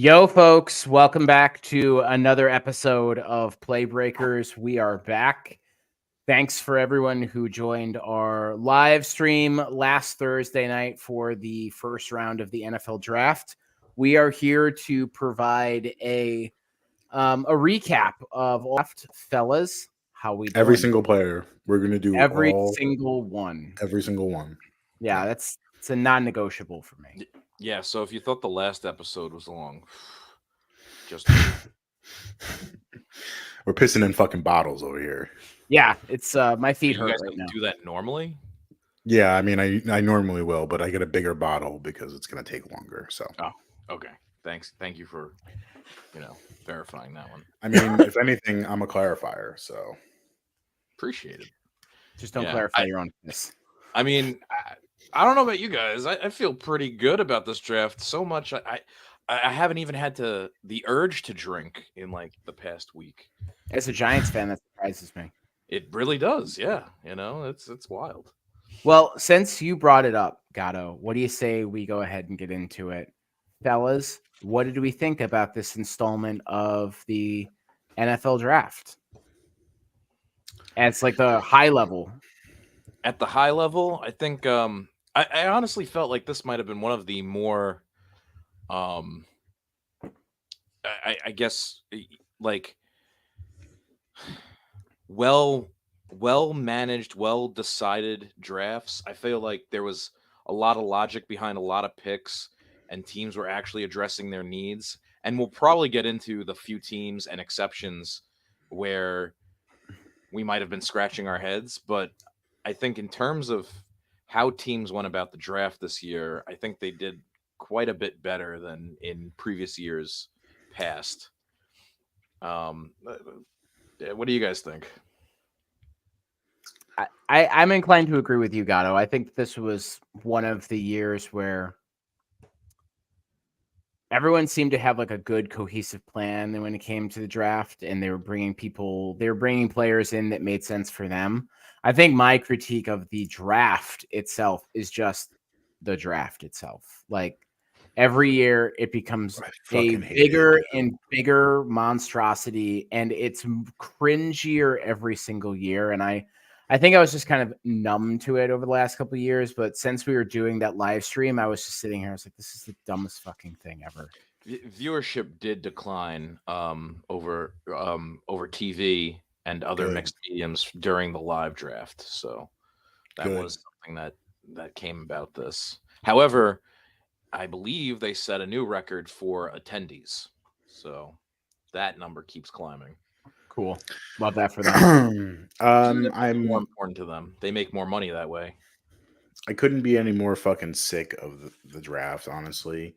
Yo, folks, welcome back to another episode of Play Breakers. We are back. Thanks for everyone who joined our live stream last Thursday night for the first round of the NFL draft. We are here to provide a recap of all draft, fellas. How we doing? Every single player. We're gonna do Every all single one. every single one. Yeah, it's a non-negotiable for me. Yeah, so if you thought the last episode was long, just We're pissing in fucking bottles over here. Yeah, it's my feet you hurt guys right don't now. do that normally. Yeah, I mean I normally will, but I get a bigger bottle because it's gonna take longer. So Okay, thank you for verifying that one. I mean, if anything, I'm a clarifier. So Appreciate it. Just don't Yeah, clarify your own piss. I mean, I don't know about you guys. I feel pretty good about this draft. So much I haven't even had the urge to drink in like the past week. As a Giants fan, that surprises me. It really does. Yeah, it's wild. Well, since you brought it up, Gatto, what do you say we go ahead and get into it? Fellas, what did we think about this installment of the NFL draft? It's like the high level. At the high level, I think I honestly felt like this might have been one of the more I guess like well managed, well decided drafts. I feel like there was a lot of logic behind a lot of picks and teams were actually addressing their needs. And we'll probably get into the few teams and exceptions where we might have been scratching our heads, but I think in terms of how teams went about the draft this year, I think they did quite a bit better than in previous years past. What do you guys think? I'm inclined to agree with you, Gatto. I think this was one of the years where everyone seemed to have like a good cohesive plan when it came to the draft, and they were bringing players in that made sense for them. I think my critique of the draft itself is just the draft itself. Like every year it becomes a bigger and bigger monstrosity, and it's cringier every single year. And I think I was just kind of numb to it over the last couple of years, but since we were doing that live stream, I was just sitting here. I was like, this is the dumbest fucking thing ever. Viewership did decline over TV and other mixed mediums during the live draft. So that was something that came about this. However, I believe they set a new record for attendees. So that number keeps climbing. Cool. Love that for them. I'm more important to them. They make more money that way. I couldn't be any more fucking sick of the draft, honestly.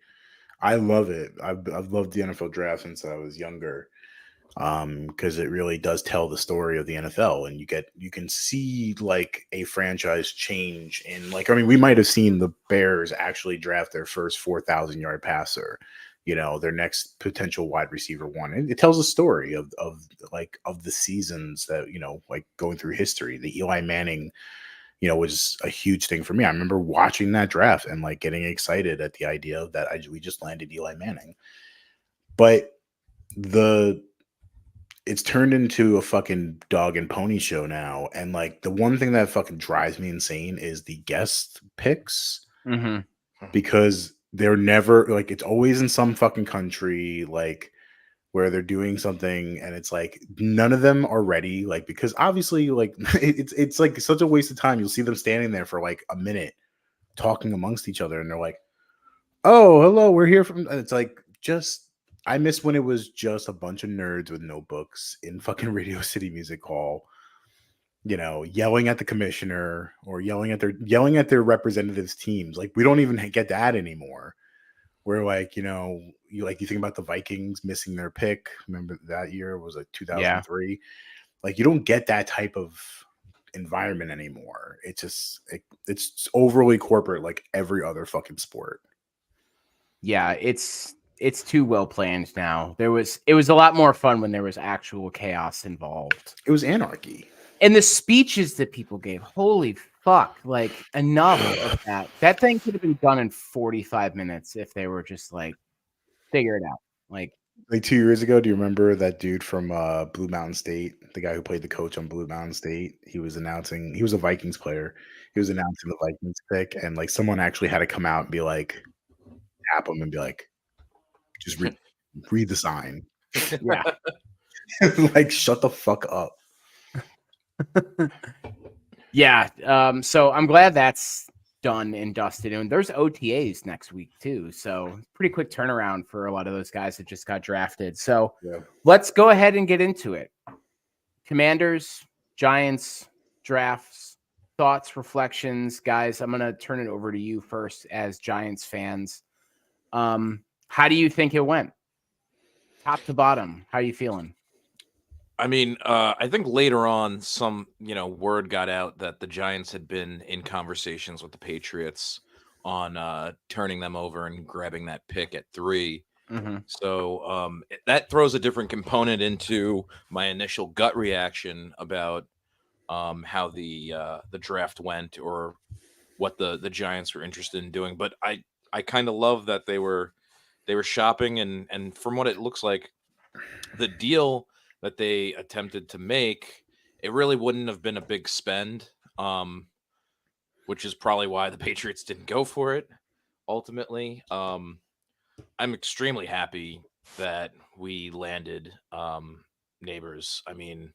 I love it. I've loved the NFL draft since I was younger. Because it really does tell the story of the NFL, and you can see like a franchise change. And like, I mean, we might have seen the Bears actually draft their first 4,000-yard passer, their next potential wide receiver one. And it tells a story of the seasons that, like going through history. The Eli Manning, was a huge thing for me. I remember watching that draft and like getting excited at the idea that we just landed Eli Manning. But it's turned into a fucking dog and pony show now. And like the one thing that fucking drives me insane is the guest picks, because they're never like, it's always in some fucking country, like where they're doing something. And it's like, none of them are ready. Like, because obviously like it's like such a waste of time. You'll see them standing there for like a minute talking amongst each other. And they're like, oh, hello, we're here from, and it's like, I miss when it was just a bunch of nerds with notebooks in fucking Radio City Music Hall, yelling at the commissioner or yelling at their representatives' teams. Like, we don't even get that anymore. Where like, you think about the Vikings missing their pick. Remember that year was like 2003. Yeah. Like, you don't get that type of environment anymore. It's just it's overly corporate, like every other fucking sport. Yeah, it's too well planned now. It was a lot more fun when there was actual chaos involved. It was anarchy. And the speeches that people gave, holy fuck, like enough of that. That thing could have been done in 45 minutes if they were just like, figure it out. Like 2 years ago, do you remember that dude from Blue Mountain State, the guy who played the coach on Blue Mountain State? He was a Vikings player. He was announcing the Vikings pick, and like someone actually had to come out and be like, tap him and be like, just read the sign. yeah. Like, shut the fuck up. Yeah. So I'm glad that's done and dusted. And there's OTAs next week too. So pretty quick turnaround for a lot of those guys that just got drafted. So let's go ahead and get into it. Commanders, Giants, drafts, thoughts, reflections. Guys, I'm going to turn it over to you first as Giants fans. How do you think it went? Top to bottom, how are you feeling? I mean, I think later on, some word got out that the Giants had been in conversations with the Patriots on turning them over and grabbing that pick at 3. Mm-hmm. So that throws a different component into my initial gut reaction about how the draft went or what the Giants were interested in doing. But I kind of love that they were shopping, and from what it looks like, the deal that they attempted to make, it really wouldn't have been a big spend, which is probably why the Patriots didn't go for it ultimately. I'm extremely happy that we landed Neighbors. I mean,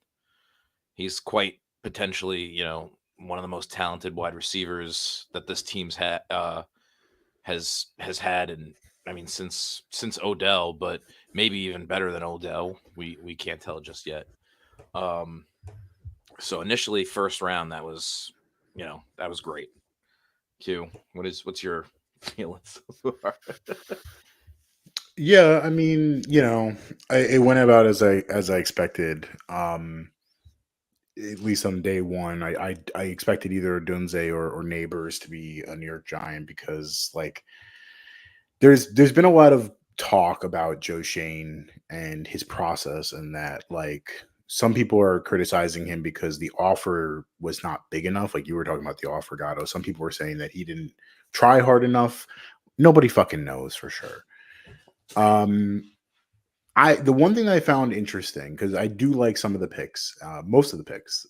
he's quite potentially, one of the most talented wide receivers that this team's has had, and I mean since Odell, but maybe even better than Odell. We can't tell just yet. So initially, first round, that was great. Q, what's your feelings so far? Yeah, I mean, it went about as I expected. At least on day one, I expected either Dunze or Neighbors to be a New York Giant because like there's been a lot of talk about Joe Shane and his process, and that like some people are criticizing him because the offer was not big enough. Like you were talking about the offer, Gatto. Some people were saying that he didn't try hard enough. Nobody fucking knows for sure. The one thing I found interesting, because I do like some of the picks, most of the picks,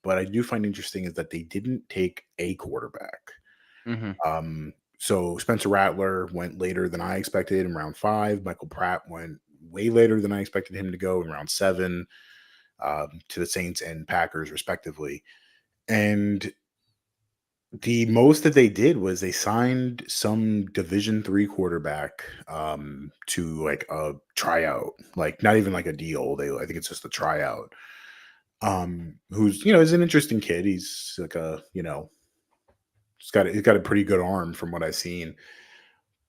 but I do find interesting is that they didn't take a quarterback. Mm-hmm. So Spencer Rattler went later than I expected in round 5. Michael Pratt went way later than I expected him to go in round 7, to the Saints and Packers respectively. And the most that they did was they signed some Division III quarterback to like a tryout, like not even like a deal. I think it's just a tryout. Who's is an interesting kid. He's like he's got a pretty good arm from what I've seen.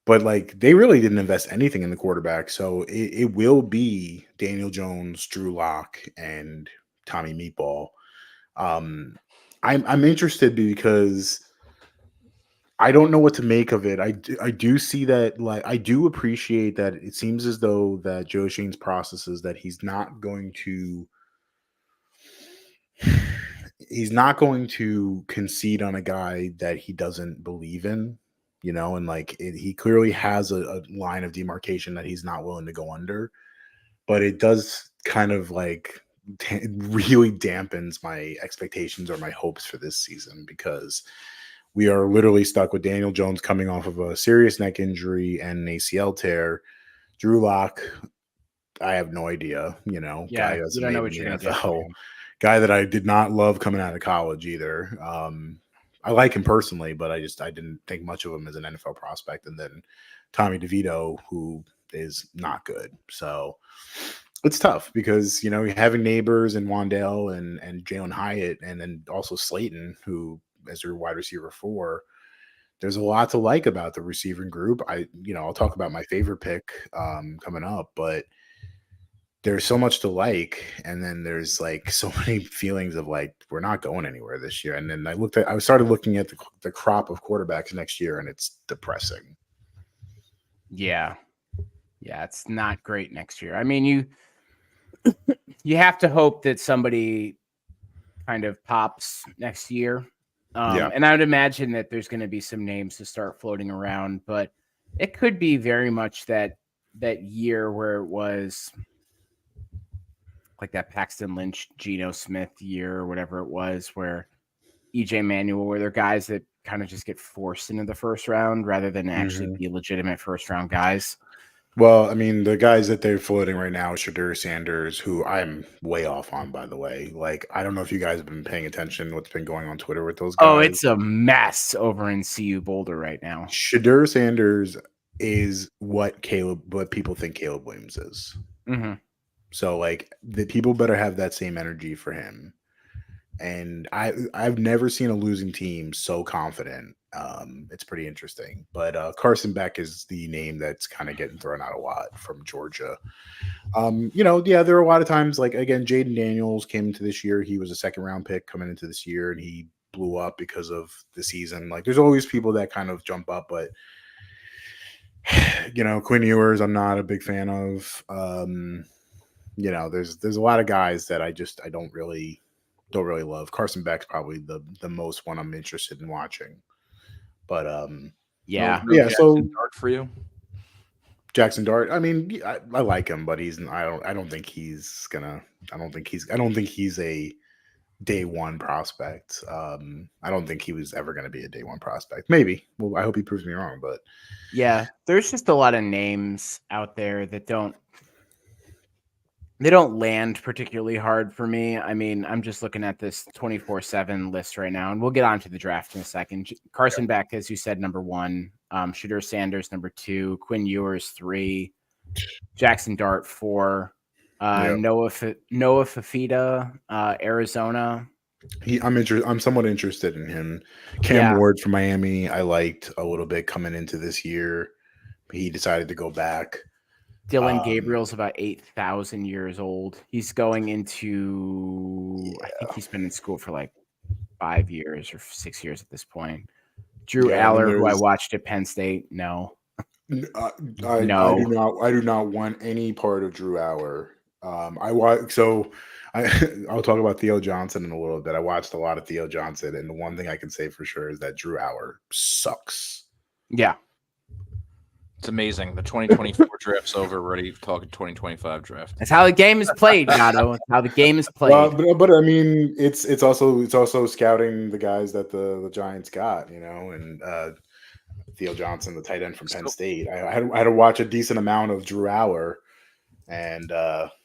But like they really didn't invest anything in the quarterback, so it will be Daniel Jones, Drew Lock, and Tommy Meatball. I'm interested because I don't know what to make of it. I do see that, like, I do appreciate that it seems as though that Joe Shane's process is that he's not going to concede on a guy that he doesn't believe in, and like he clearly has a line of demarcation that he's not willing to go under, but it does kind of like it really dampens my expectations or my hopes for this season because we are literally stuck with Daniel Jones coming off of a serious neck injury and an ACL tear. Drew Lock, I have no idea, Yeah, guy that's you don't know made what in you're the going to NFL, get. guy that I did not love coming out of college either. I like him personally, but I didn't think much of him as an NFL prospect. And then Tommy DeVito, who is not good. So it's tough because, having Neighbors and Wandale and Jalen Hyatt and then also Slayton, who as your wide receiver 4, there's a lot to like about the receiving group. I'll talk about my favorite pick coming up, but there's so much to like. And then there's like so many feelings of like, we're not going anywhere this year. And then I started looking at the crop of quarterbacks next year and it's depressing. Yeah. Yeah. It's not great next year. I mean, you have to hope that somebody kind of pops next year. And I would imagine that there's going to be some names to start floating around, but it could be very much that that year where it was like that Paxton Lynch, Geno Smith year or whatever it was, where EJ Manuel were there guys that kind of just get forced into the first round rather than actually be legitimate first round guys. Well, I mean, the guys that they're floating right now, Shadur Sanders, who I'm way off on, by the way. Like, I don't know if you guys have been paying attention what's been going on Twitter with those guys. Oh, it's a mess over in CU Boulder right now. Shadur Sanders is what people think Caleb Williams is. Mm-hmm. So, like, the people better have that same energy for him. And I've never seen a losing team so confident. It's pretty interesting. But Carson Beck is the name that's kind of getting thrown out a lot from Georgia. There are a lot of times, like, again, Jaden Daniels came into this year. He was a second round pick coming into this year, and he blew up because of the season. Like, there's always people that kind of jump up, but Quinn Ewers, I'm not a big fan of. There's a lot of guys that I don't really love. Carson Beck's probably the most one I'm interested in watching. But Jackson Dart for you? Jackson Dart. I mean, I like him, but I don't think he's a day one prospect. I don't think he was ever gonna be a day one prospect. Maybe. Well, I hope he proves me wrong, but yeah, there's just a lot of names out there that don't land particularly hard for me. I mean, I'm just looking at this 24/7 list right now, and we'll get on to the draft in a second. Carson Beck, as you said, number 1. Shadur Sanders, number 2. Quinn Ewers, 3. Jackson Dart, 4. Noah Fafita, Arizona. I'm somewhat interested in him. Cam Ward from Miami, I liked a little bit coming into this year. He decided to go back. Dylan Gabriel's about 8,000 years old. He's going into, I think he's been in school for like 5 years or 6 years at this point. Drew Aller, who I watched at Penn State, no. I do not want any part of Drew Aller. I'll talk about Theo Johnson in a little bit. I watched a lot of Theo Johnson, and the one thing I can say for sure is that Drew Aller sucks. Yeah. It's amazing. The 2024 draft's over. We're already talking 2025 draft. That's how the game is played, Gatto. That's how the game is played. But I mean, it's also scouting the guys that the Giants got, and Theo Johnson, the tight end from Penn State. I had to watch a decent amount of Drew Aller, and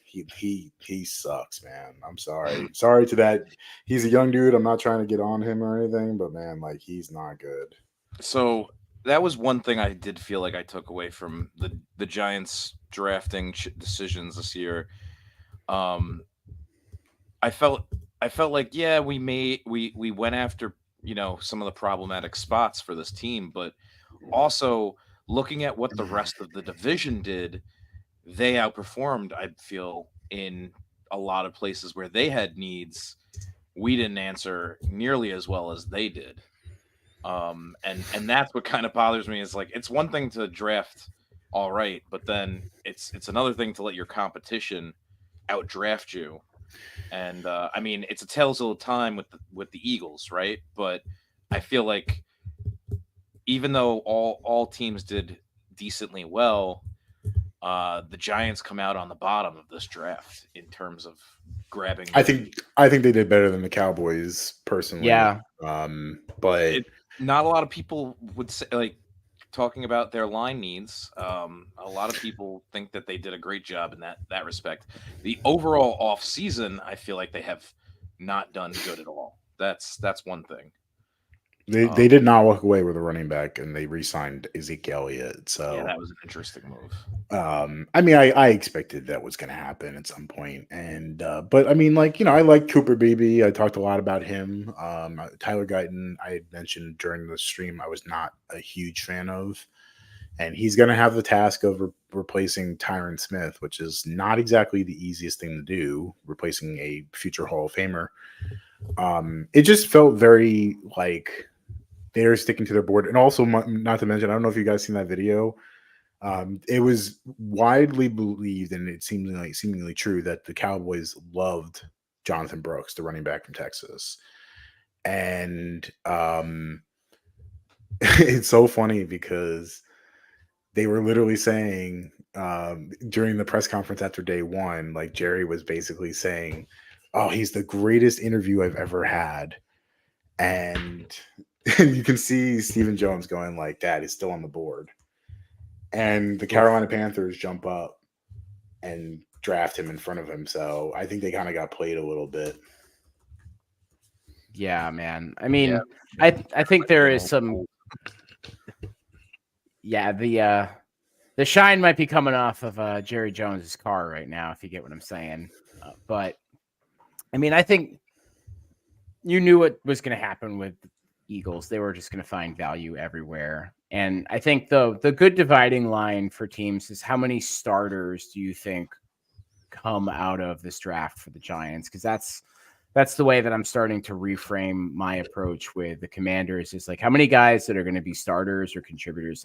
he sucks, man. I'm sorry. Sorry to that. He's a young dude. I'm not trying to get on him or anything, but man, like, he's not good. So that was one thing I did feel like I took away from the Giants drafting decisions this year. I felt like, yeah, we went after, some of the problematic spots for this team, but also looking at what the rest of the division did, they outperformed, I feel, in a lot of places where they had needs. We didn't answer nearly as well as they did. And that's what kind of bothers me, is like, it's one thing to draft all right, but then it's another thing to let your competition outdraft you. And I mean, it's a tale of time with the Eagles, right? But I feel like even though all teams did decently well, the Giants come out on the bottom of this draft in terms of grabbing. I think they did better than the Cowboys, personally. Yeah. But not a lot of people would say, like, talking about their line needs. A lot of people think that they did a great job in that respect. The overall off season, I feel like they have not done good at all. That's one thing. They did not walk away with a running back, and they re-signed Ezekiel Elliott. So yeah, that was an interesting move. I mean, I expected that was going to happen at some point, and but I mean, like, I like Cooper Beebe. I talked a lot about him. Tyler Guyton, I had mentioned during the stream, I was not a huge fan of, and he's going to have the task of replacing Tyron Smith, which is not exactly the easiest thing to do, replacing a future Hall of Famer. It just felt very like they're sticking to their board. And also, not to mention, I don't know if you guys seen that video. It was widely believed, and it seemingly true, that the Cowboys loved Jonathan Brooks, the running back from Texas. And it's so funny because they were literally saying, during the press conference after day one, like Jerry was basically saying, "Oh, he's the greatest interview I've ever had," and you can see Stephen Jones going like, "Dad is still on the board," and the Carolina Panthers jump up and draft him in front of him. So I think they kind of got played a little bit. Yeah, man. I mean, I think there is some. Yeah, the shine might be coming off of Jerry Jones's car right now, if you get what I'm saying. But I mean, I think you knew what was going to happen with Eagles. They were just going to find value everywhere. And I think the good dividing line for teams is how many starters do you think come out of this draft for the Giants? Because that's the way that I'm starting to reframe my approach with the Commanders, is like how many guys that are going to be starters or contributors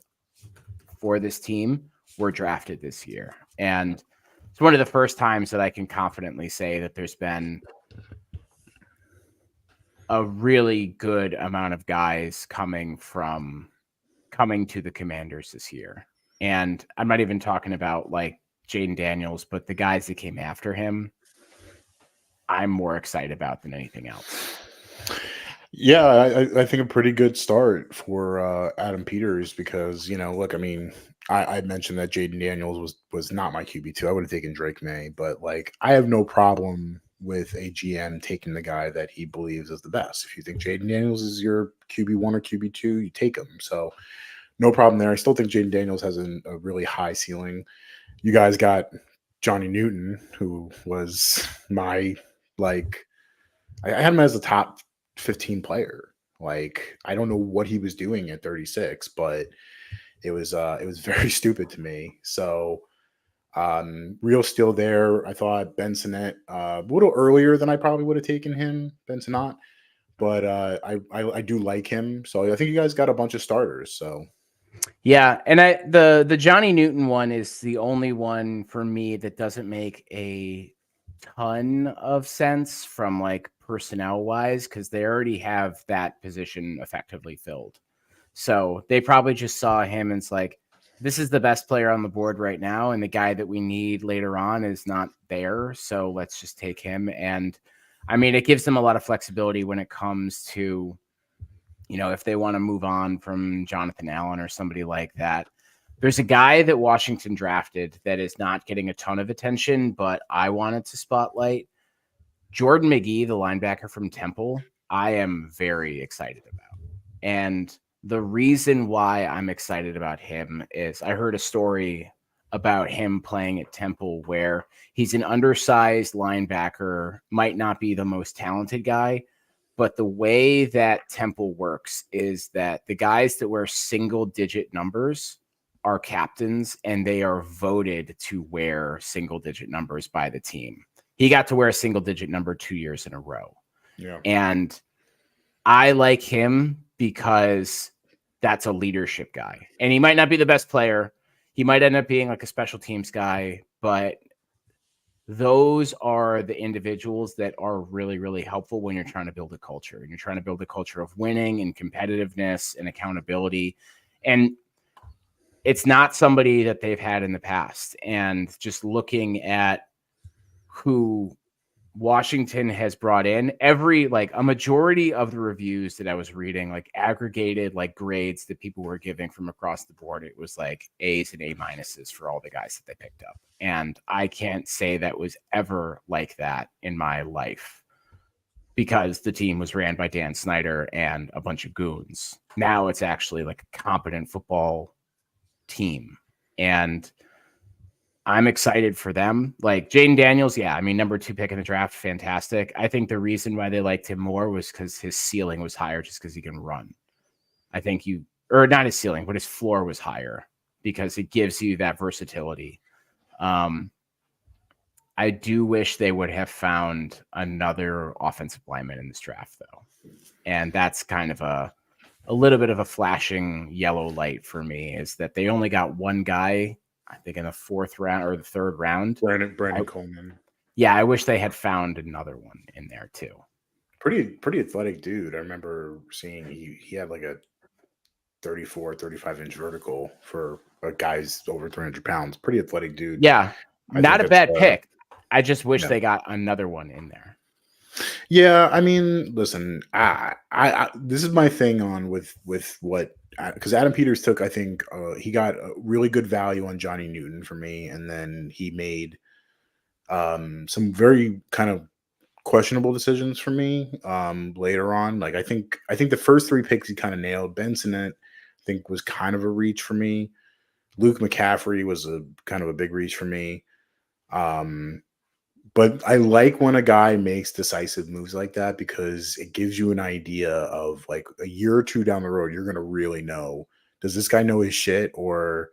for this team were drafted this year. And it's one of the first times that I can confidently say that there's been a really good amount of guys coming to the Commanders this year. And I'm not even talking about like Jaden Daniels, but the guys that came after him, I'm more excited about than anything else. Yeah, I think a pretty good start for Adam Peters because, look, I mean, I mentioned that Jaden Daniels was not my QB2. I would have taken Drake May, but like I have no problem with a GM taking the guy that he believes is the best. If you think Jaden Daniels is your QB1 or QB2, you take him. So no problem there. I still think Jaden Daniels has a really high ceiling. You guys got Johnny Newton, who was my, like, I had him as the top 15 player. Like, I don't know what he was doing at 36, but it was very stupid to me. So real steal there. I thought Ben Sinnott a little earlier than I probably would have taken him, Ben Sinnott, but I do like him. So I think you guys got a bunch of starters. So yeah, and the Johnny Newton one is the only one for me that doesn't make a ton of sense from like personnel wise, because they already have that position effectively filled. So they probably just saw him and it's like, this is the best player on the board right now, and the guy that we need later on is not there. So let's just take him. And I mean, it gives them a lot of flexibility when it comes to, if they want to move on from Jonathan Allen or somebody like that. There's a guy that Washington drafted that is not getting a ton of attention, but I wanted to spotlight. Jordan McGee, the linebacker from Temple, I am very excited about. And the reason why I'm excited about him is I heard a story about him playing at Temple where he's an undersized linebacker, might not be the most talented guy, but the way that Temple works is that the guys that wear single-digit numbers are captains, and they are voted to wear single-digit numbers by the team. He got to wear a single-digit number 2 years in a row. Yeah. And I like him because that's a leadership guy. And he might not be the best player. He might end up being like a special teams guy, but those are the individuals that are really, really helpful when you're trying to build a culture, and you're trying to build a culture of winning and competitiveness and accountability. And it's not somebody that they've had in the past. And just looking at who Washington has brought in, a majority of the reviews that I was reading, like aggregated like grades that people were giving from across the board, it was like A's and A- for all the guys that they picked up. And I can't say that was ever like that in my life, because the team was ran by Dan Snyder and a bunch of goons. Now it's actually like a competent football team. And I'm excited for them. Like Jaden Daniels, yeah, I mean, number 2 pick in the draft, fantastic. I think the reason why they liked him more was because his ceiling was higher, just because he can run. I think or not his ceiling, but his floor was higher because it gives you that versatility. I do wish they would have found another offensive lineman in this draft, though. And that's kind of a little bit of a flashing yellow light for me, is that they only got one guy, I think in the 4th round or the 3rd round. Brandon Coleman. Yeah, I wish they had found another one in there too. Pretty athletic dude. I remember seeing he had like a 34, 35-inch vertical for a guy's over 300 pounds. Pretty athletic dude. Yeah, not a bad pick. I just wish yeah. they got another one in there. Yeah, I mean, listen, I this is my thing on with what, because Adam Peters took, I think he got a really good value on Johnny Newton for me, and then he made some very kind of questionable decisions for me later on. Like I think the first 3 picks he kind of nailed. Ben Sinnott, I think, was kind of a reach for me. Luke McCaffrey was a kind of a big reach for me. But I like when a guy makes decisive moves like that, because it gives you an idea of, like, a year or 2 down the road, you're going to really know, does this guy know his shit? Or,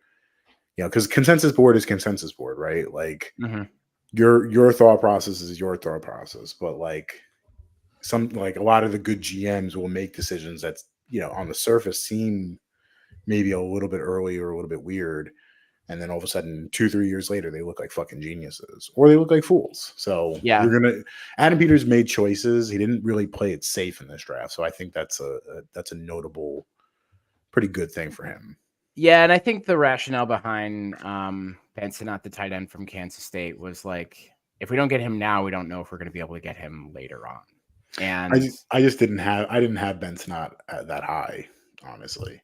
because consensus board is consensus board, right? Like, your thought process is your thought process, but like a lot of the good GMs will make decisions that's, on the surface seem maybe a little bit early or a little bit weird. And then all of a sudden, 2-3 years later, they look like fucking geniuses, or they look like fools. So yeah, Adam Peters made choices. He didn't really play it safe in this draft. So I think that's a notable, pretty good thing for him. Yeah, and I think the rationale behind Benson, not the tight end from Kansas State, was like, if we don't get him now, we don't know if we're going to be able to get him later on. And I didn't have Benson not that high, honestly.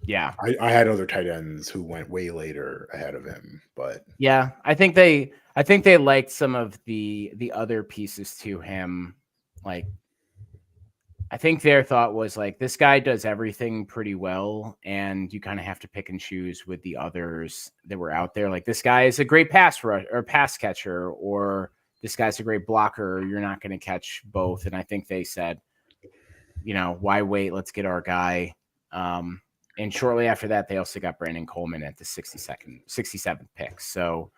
Yeah, I had other tight ends who went way later ahead of him, but yeah, I think they liked some of the other pieces to him. Like, I think their thought was like, this guy does everything pretty well, and you kind of have to pick and choose with the others that were out there. Like, this guy is a great pass catcher, or this guy's a great blocker. You're not going to catch both. And I think they said, why wait? Let's get our guy. And shortly after that, they also got Brandon Coleman at the 67th pick. So,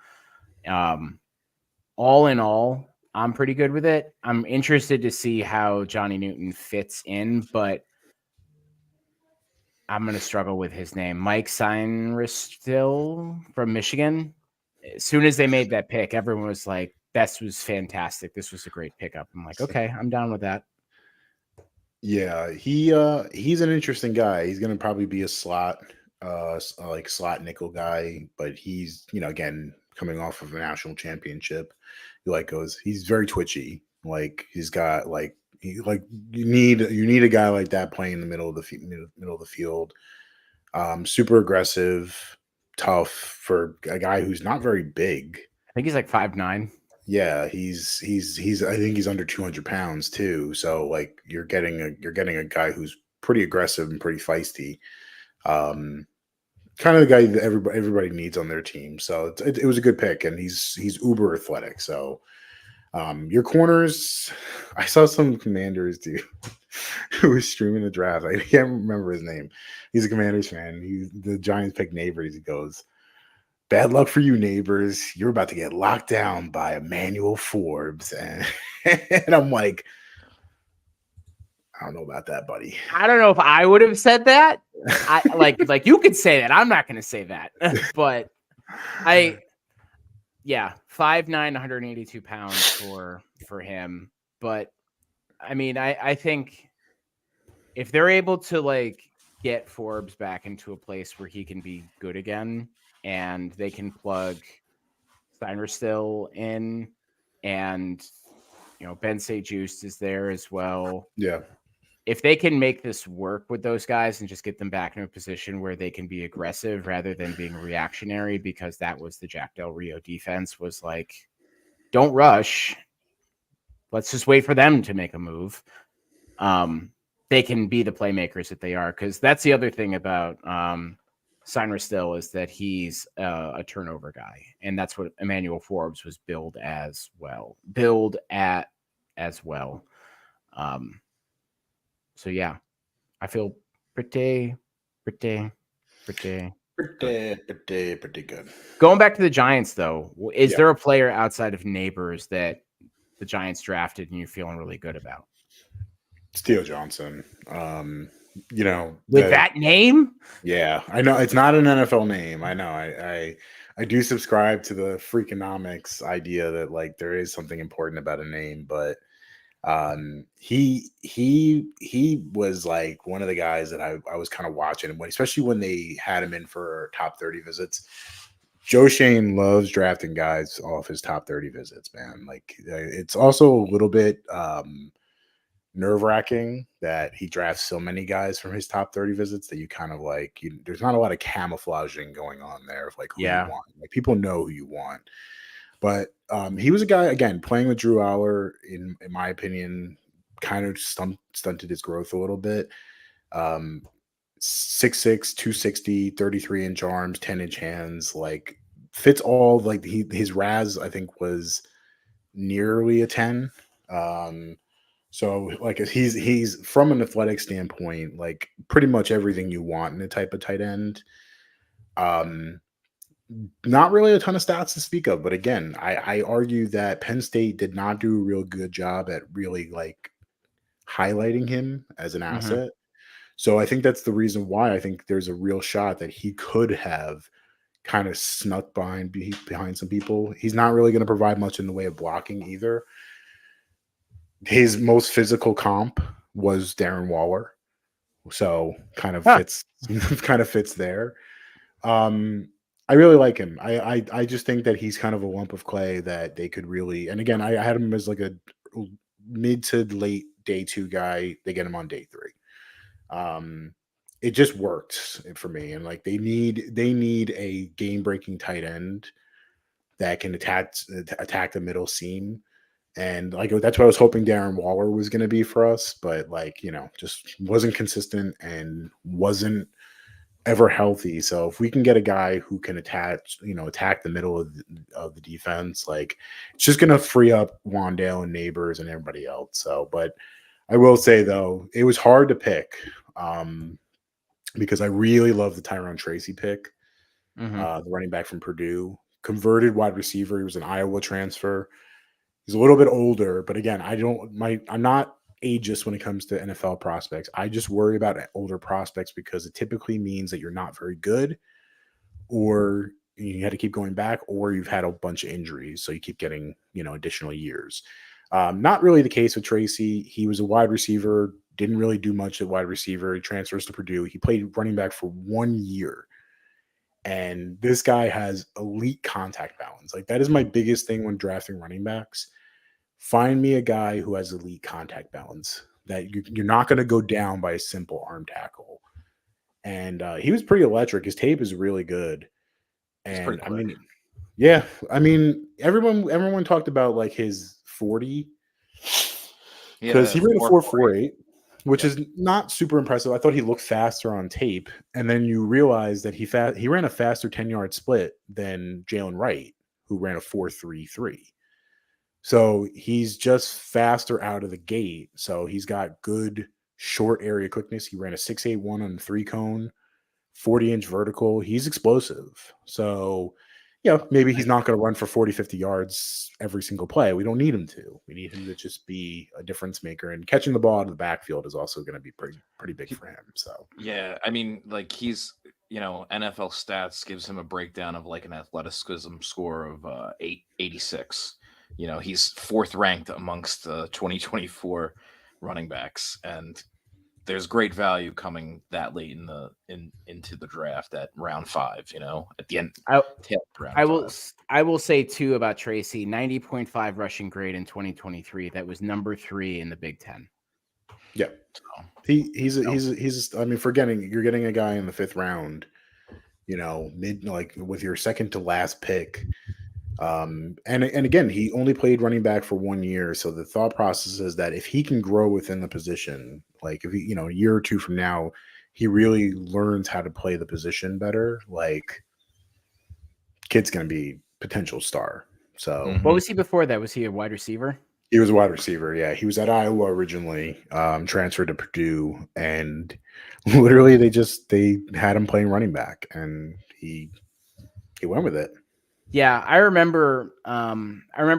all in all, I'm pretty good with it. I'm interested to see how Johnny Newton fits in, but I'm going to struggle with his name. Mike Sainristil from Michigan. As soon as they made that pick, everyone was like, this was fantastic. This was a great pickup. I'm like, okay, I'm down with that. Yeah, he's an interesting guy. He's going to probably be a slot nickel guy, but he's, again, coming off of a national championship. He's very twitchy. Like, he's got you need a guy like that playing in the middle of the field. Super aggressive, tough for a guy who's not very big. I think he's like 5'9". Yeah, he's I think he's under 200 pounds too. So like you're getting a guy who's pretty aggressive and pretty feisty. Kind of the guy that everybody needs on their team. So it was a good pick, and he's uber athletic. So your corners, I saw some Commanders dude who was streaming the draft. I can't remember his name. He's a Commanders fan. The Giants picked Neighbors. He goes, "Bad luck for you, Neighbors. You're about to get locked down by Emmanuel Forbes." And I'm like, I don't know about that, buddy. I don't know if I would have said that. I like you could say that. I'm not going to say that. But 5'9", 182 pounds for him. But I mean, I think if they're able to get Forbes back into a place where he can be good again, and they can plug Sainristil in, and Ben St-Juste is there as well. Yeah. If they can make this work with those guys and just get them back in a position where they can be aggressive rather than being reactionary, because that was the Jack Del Rio defense, was like, don't rush. Let's just wait for them to make a move. They can be the playmakers that they are, because that's the other thing about Sainristil, is that he's a turnover guy, and that's what Emmanuel Forbes was billed at as well. So yeah, I feel pretty good. Going back to the Giants, though, is there a player outside of Neighbors that the Giants drafted and you're feeling really good about? It's Theo Johnson. With that name? Yeah, I know it's not an NFL name. I know. I do subscribe to the Freakonomics idea that there is something important about a name, but He was like one of the guys that I was kind of watching, especially when they had him in for top 30 visits. Joe Shane loves drafting guys off his top 30 visits, man. Like it's also a little bit nerve-wracking that he drafts so many guys from his top 30 visits that you kind of like there's not a lot of camouflaging going on there of like who you want. Like people know who you want. But he was a guy, again, playing with Drew Aller, in my opinion, kind of stunted his growth a little bit. 6'6", 260, 33-inch arms, 10-inch hands, like fits all. Like his RAS, I think, was nearly a 10. So like he's from an athletic standpoint, like pretty much everything you want in a type of tight end. Not really a ton of stats to speak of, but again, I argue that Penn State did not do a real good job at really like highlighting him as an asset. So I think that's the reason why I think there's a real shot that he could have kind of snuck behind some people. He's not really going to provide much in the way of blocking either. His most physical comp was Darren Waller, so kind of fits there. I really like him. I just think that he's kind of a lump of clay that they could really. And again, I had him as like a mid to late day 2 guy. They get him on day 3. It just works for me. And like they need a game breaking tight end that can attack the middle seam. And like that's what I was hoping Darren Waller was going to be for us, but like just wasn't consistent and wasn't ever healthy. So if we can get a guy who can attack the middle of the defense, like it's just going to free up Wan'Dale and Neighbors and everybody else. So, but I will say though, it was hard to pick because I really love the Tyrone Tracy pick, the running back from Purdue, converted wide receiver. He was an Iowa transfer. He's a little bit older, but again, I'm not ageist when it comes to NFL prospects. I just worry about older prospects because it typically means that you're not very good, or you had to keep going back, or you've had a bunch of injuries, so you keep getting additional years. Not really the case with Tracy. He was a wide receiver, didn't really do much at wide receiver. He transfers to Purdue. He played running back for 1 year, and this guy has elite contact balance. Like that is my biggest thing when drafting running backs. Find me a guy who has elite contact balance that you're not going to go down by a simple arm tackle. And he was pretty electric. His tape is really good. And I mean, yeah, I mean, everyone talked about like his 40 because he ran a 4.48, which is not super impressive. I thought he looked faster on tape. And then you realize that he ran a faster 10-yard split than Jalen Wright, who ran a 4.33. So he's just faster out of the gate. So he's got good short area quickness. He ran a 6.81 on the 3-cone, 40-inch vertical. He's explosive. So, maybe he's not going to run for 40, 50 yards every single play. We don't need him to. We need him to just be a difference maker. And catching the ball out of the backfield is also going to be pretty big for him. So, yeah, I mean, like he's, NFL stats gives him a breakdown of like an athleticism score of 886. He's 4th ranked amongst the 2024 running backs, and there's great value coming that late into the draft at round 5. At the end. I will say too about Tracy, 90.5 rushing grade in 2023. That was number 3 in the Big Ten. Yeah, so, he's. I mean, you're getting a guy in the 5th round, mid like with your second to last pick. And again, he only played running back for 1 year. So the thought process is that if he can grow within the position, like if he, a year or 2 from now, he really learns how to play the position better, like kid's going to be potential star. So what was he before that? Was he a wide receiver? He was a wide receiver. Yeah. He was at Iowa originally, transferred to Purdue, and literally they had him playing running back, and he went with it. Yeah, I remember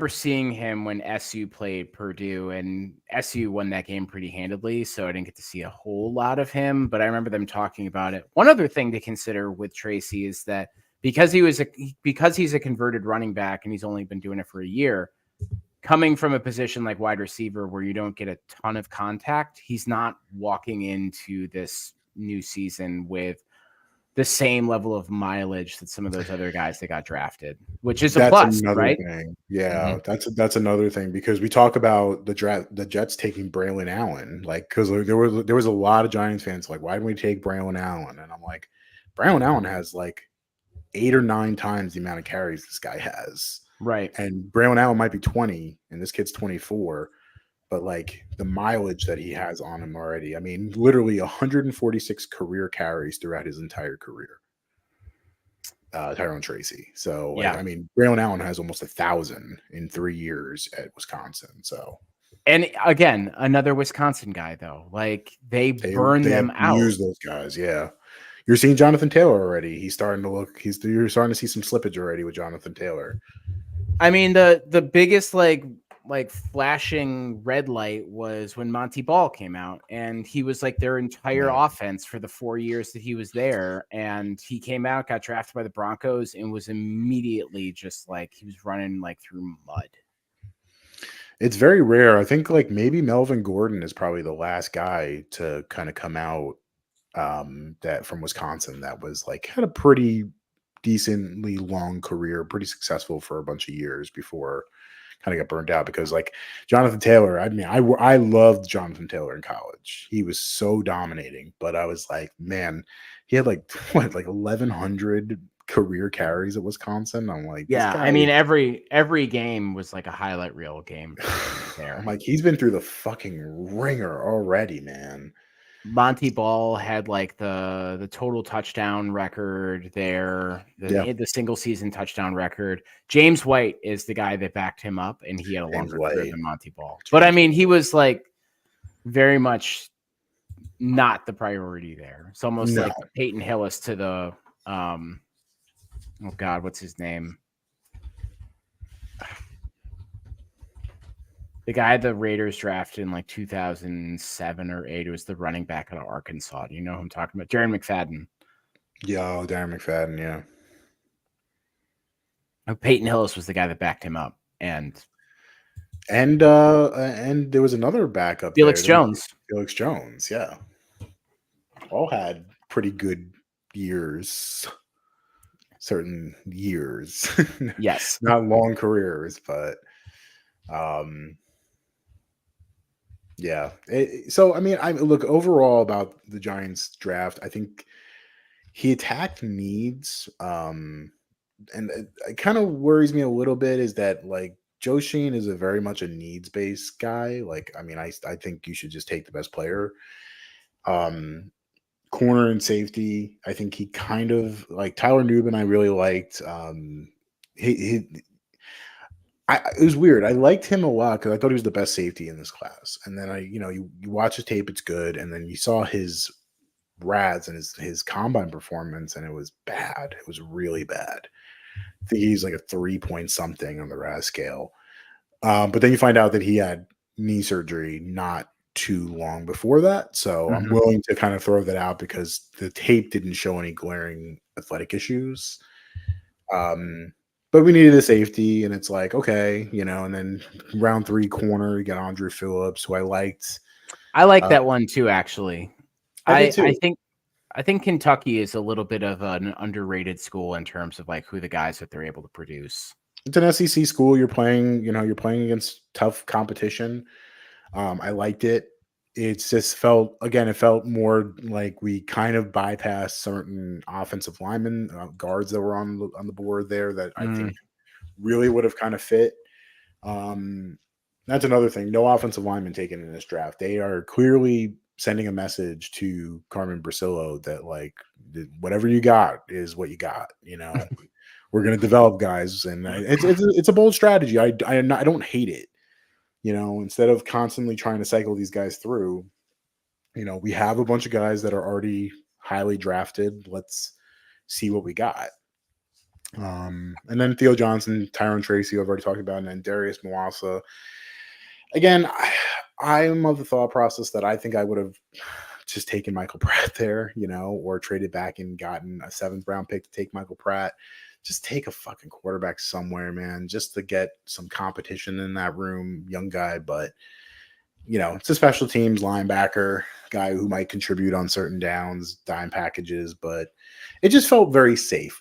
seeing him when SU played Purdue, and SU won that game pretty handedly, so I didn't get to see a whole lot of him, but I remember them talking about it. One other thing to consider with Tracy is that because he's a converted running back and he's only been doing it for a year, coming from a position like wide receiver where you don't get a ton of contact, he's not walking into this new season with the same level of mileage that some of those other guys that got drafted, which is a plus, another right? thing. Yeah, that's another thing because we talk about the Jets taking Braylon Allen, like because there was a lot of Giants fans like, why didn't we take Braylon Allen? And I'm like, Braylon Allen has like 8 or 9 times the amount of carries this guy has, right? And Braylon Allen might be 20, and this kid's 24. But like the mileage that he has on him already, I mean, literally 146 career carries throughout his entire career. Tyrone Tracy. So, like, I mean, Braylon Allen has almost 1,000 in 3 years at Wisconsin. So, and again, another Wisconsin guy though, like they burn them out. Use those guys, yeah. You're seeing Jonathan Taylor already. He's starting to look. You're starting to see some slippage already with Jonathan Taylor. I mean, the biggest like flashing red light was when Monty Ball came out, and he was like their entire offense for the 4 years that he was there. And he came out, got drafted by the Broncos, and was immediately just like he was running like through mud. It's very rare. I think like maybe Melvin Gordon is probably the last guy to kind of come out that from Wisconsin that was like had a pretty decently long career, pretty successful for a bunch of years before kind of got burned out. Because like Jonathan Taylor, I mean, I loved Jonathan Taylor in college. He was so dominating, but I was like, man, he had like 1,100 career carries at Wisconsin. I'm like, yeah, I mean, every game was like a highlight reel game there. I'm like, he's been through the fucking ringer already, man. Monty Ball had like the total touchdown record there, the single season touchdown record. James White is the guy that backed him up, and he had a longer career than Monty Ball. But I mean, he was like very much not the priority there. It's almost like Peyton Hillis to the oh God, what's his name? The guy the Raiders drafted in like 2007 or 8 was the running back out of Arkansas. Do you know who I'm talking about? Darren McFadden. Yeah, Darren McFadden, yeah. Peyton Hillis was the guy that backed him up. And there was another backup. Felix Jones. Felix Jones, yeah. All had pretty good years. Certain years. Yes. Not long careers, but yeah. So, I mean, I look overall about the Giants draft. I think he attacked needs. And it kind of worries me a little bit is that like Joe Sheen is a very much a needs based guy. Like, I mean, I think you should just take the best player. Corner and safety. I think he kind of like Tyler Nubin. I really liked. It was weird. I liked him a lot because I thought he was the best safety in this class. And then you watch his tape, it's good. And then you saw his rads and his combine performance, and it was bad. It was really bad. I think he's like a 3 point something on the RAS scale. But then you find out that he had knee surgery not too long before that. So I'm willing to kind of throw that out because the tape didn't show any glaring athletic issues. But we needed a safety, and it's like, okay, and then round 3 corner, you got Andrew Phillips, who I liked. I like that one too, actually. I think Kentucky is a little bit of an underrated school in terms of like who the guys that they're able to produce. It's an SEC school. You're playing against tough competition. I liked it. It felt more like we kind of bypassed certain offensive linemen, guards that were on the board there that I think really would have kind of fit. That's another thing. No offensive linemen taken in this draft. They are clearly sending a message to Carmen Brasillo that like whatever you got is what you got. We're going to develop guys, and it's a bold strategy. I don't hate it. Instead of constantly trying to cycle these guys through, we have a bunch of guys that are already highly drafted. Let's see what we got. And then Theo Johnson, Tyrone Tracy, I've already talked about, and then Darius Muasa. Again, I'm of the thought process that I think I would have just taken Michael Pratt there, or traded back and gotten a 7th round pick to take Michael Pratt. just take a fucking quarterback somewhere, man, just to get some competition in that room. Young guy, but it's a special teams linebacker guy who might contribute on certain downs, dime packages, but it just felt very safe.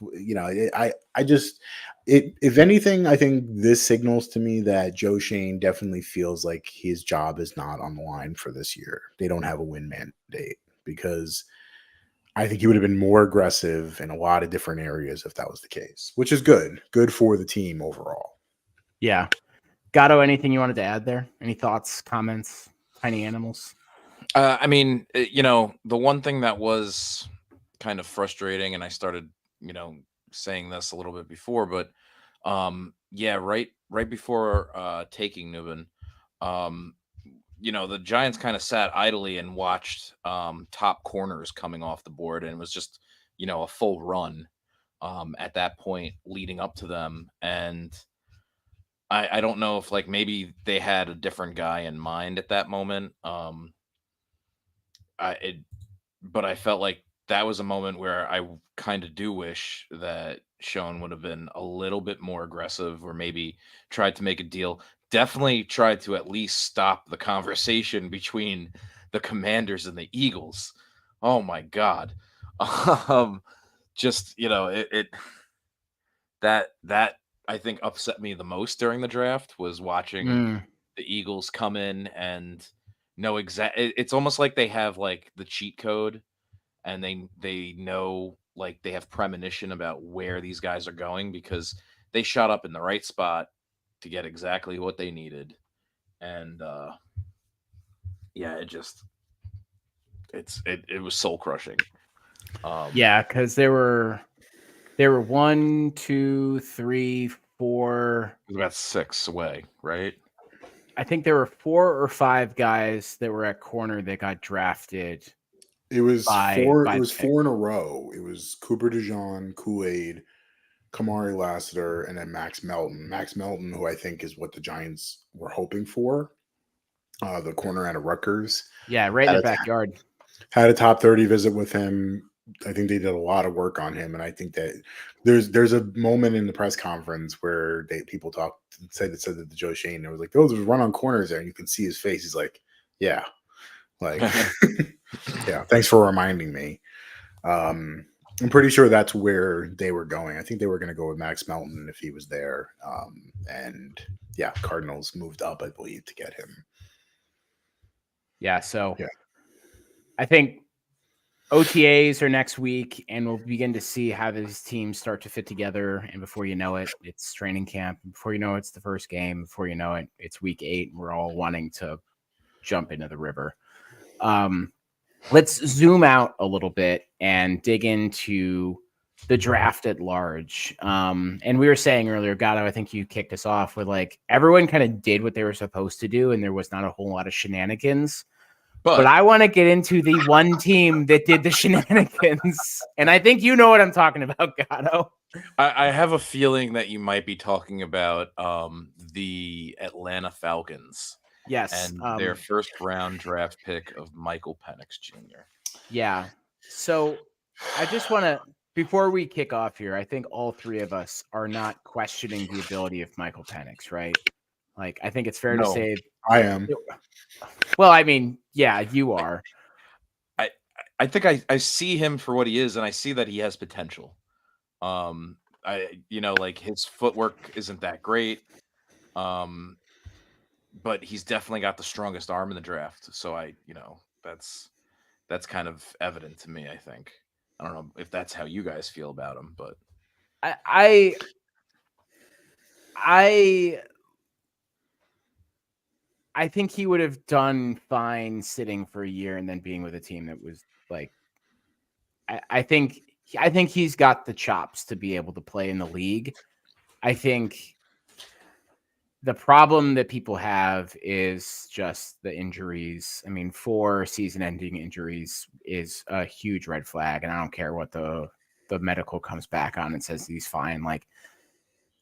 If anything, I think this signals to me that Joe Schoen definitely feels like his job is not on the line for this year. They don't have a win mandate, because I think he would have been more aggressive in a lot of different areas if that was the case, which is good for the team overall. Yeah. Gatto, anything you wanted to add there? Any thoughts, comments, tiny animals? I mean, the one thing that was kind of frustrating, and I started, saying this a little bit before, but right before taking Nubin, the Giants kind of sat idly and watched top corners coming off the board, and it was just, a full run at that point leading up to them. And I don't know if like maybe they had a different guy in mind at that moment. But I felt like that was a moment where I kind of do wish that Schoen would have been a little bit more aggressive, or maybe tried to make a deal. Definitely tried to at least stop the conversation between the Commanders and the Eagles. Oh my God. Just, that I think upset me the most during the draft was watching the Eagles come in and know it's almost like they have like the cheat code, and they know, like, they have premonition about where these guys are going, because they shot up in the right spot to get exactly what they needed. And it was soul crushing. Because there were 1, 2, 3, 4. It was about 6 away, right? I think there were 4 or 5 guys that were at corner that got drafted. It was 4. It was 4 in a row. It was Cooper DeJean, Kool-Aid, Kamari Lassiter, and then Max Melton. Max Melton, who I think is what the Giants were hoping for, the corner out of Rutgers. Yeah, right in the backyard. Had a top 30 visit with him. I think they did a lot of work on him, and I think that there's a moment in the press conference where people said that the Joe Schoen, it was like, those run on corners there, and you can see his face. He's like, yeah, like, yeah, thanks for reminding me. I'm pretty sure that's where they were going. I think they were going to go with Max Melton if he was there. And yeah, Cardinals moved up, I believe, to get him. Yeah. So I think OTAs are next week, and we'll begin to see how these teams start to fit together. And before you know it, it's training camp. Before you know it, it's the first game. Before you know it, it's week 8, and we're all wanting to jump into the river. Let's zoom out a little bit and dig into the draft at large. And we were saying earlier, Gatto, I think you kicked us off with, like, everyone kind of did what they were supposed to do, and there was not a whole lot of shenanigans. But I want to get into the one team that did the shenanigans. And I think you know what I'm talking about, Gatto. I have a feeling that you might be talking about the Atlanta Falcons. Yes. And their first round draft pick of Michael Penix Jr. Yeah. So I just want to, before we kick off here, I think all 3 of us are not questioning the ability of Michael Penix, right? Like, I think it's fair to say I am. Well, I mean, yeah, you are. I think I see him for what he is, and I see that he has potential. Like, his footwork isn't that great. But he's definitely got the strongest arm in the draft. So that's kind of evident to me, I think. I don't know if that's how you guys feel about him, but I think he would have done fine sitting for a year and then being with a team that was like, I think he's got the chops to be able to play in the league. I think the problem that people have is just the injuries. I mean, 4 season-ending injuries is a huge red flag, and I don't care what the medical comes back on and says he's fine. Like,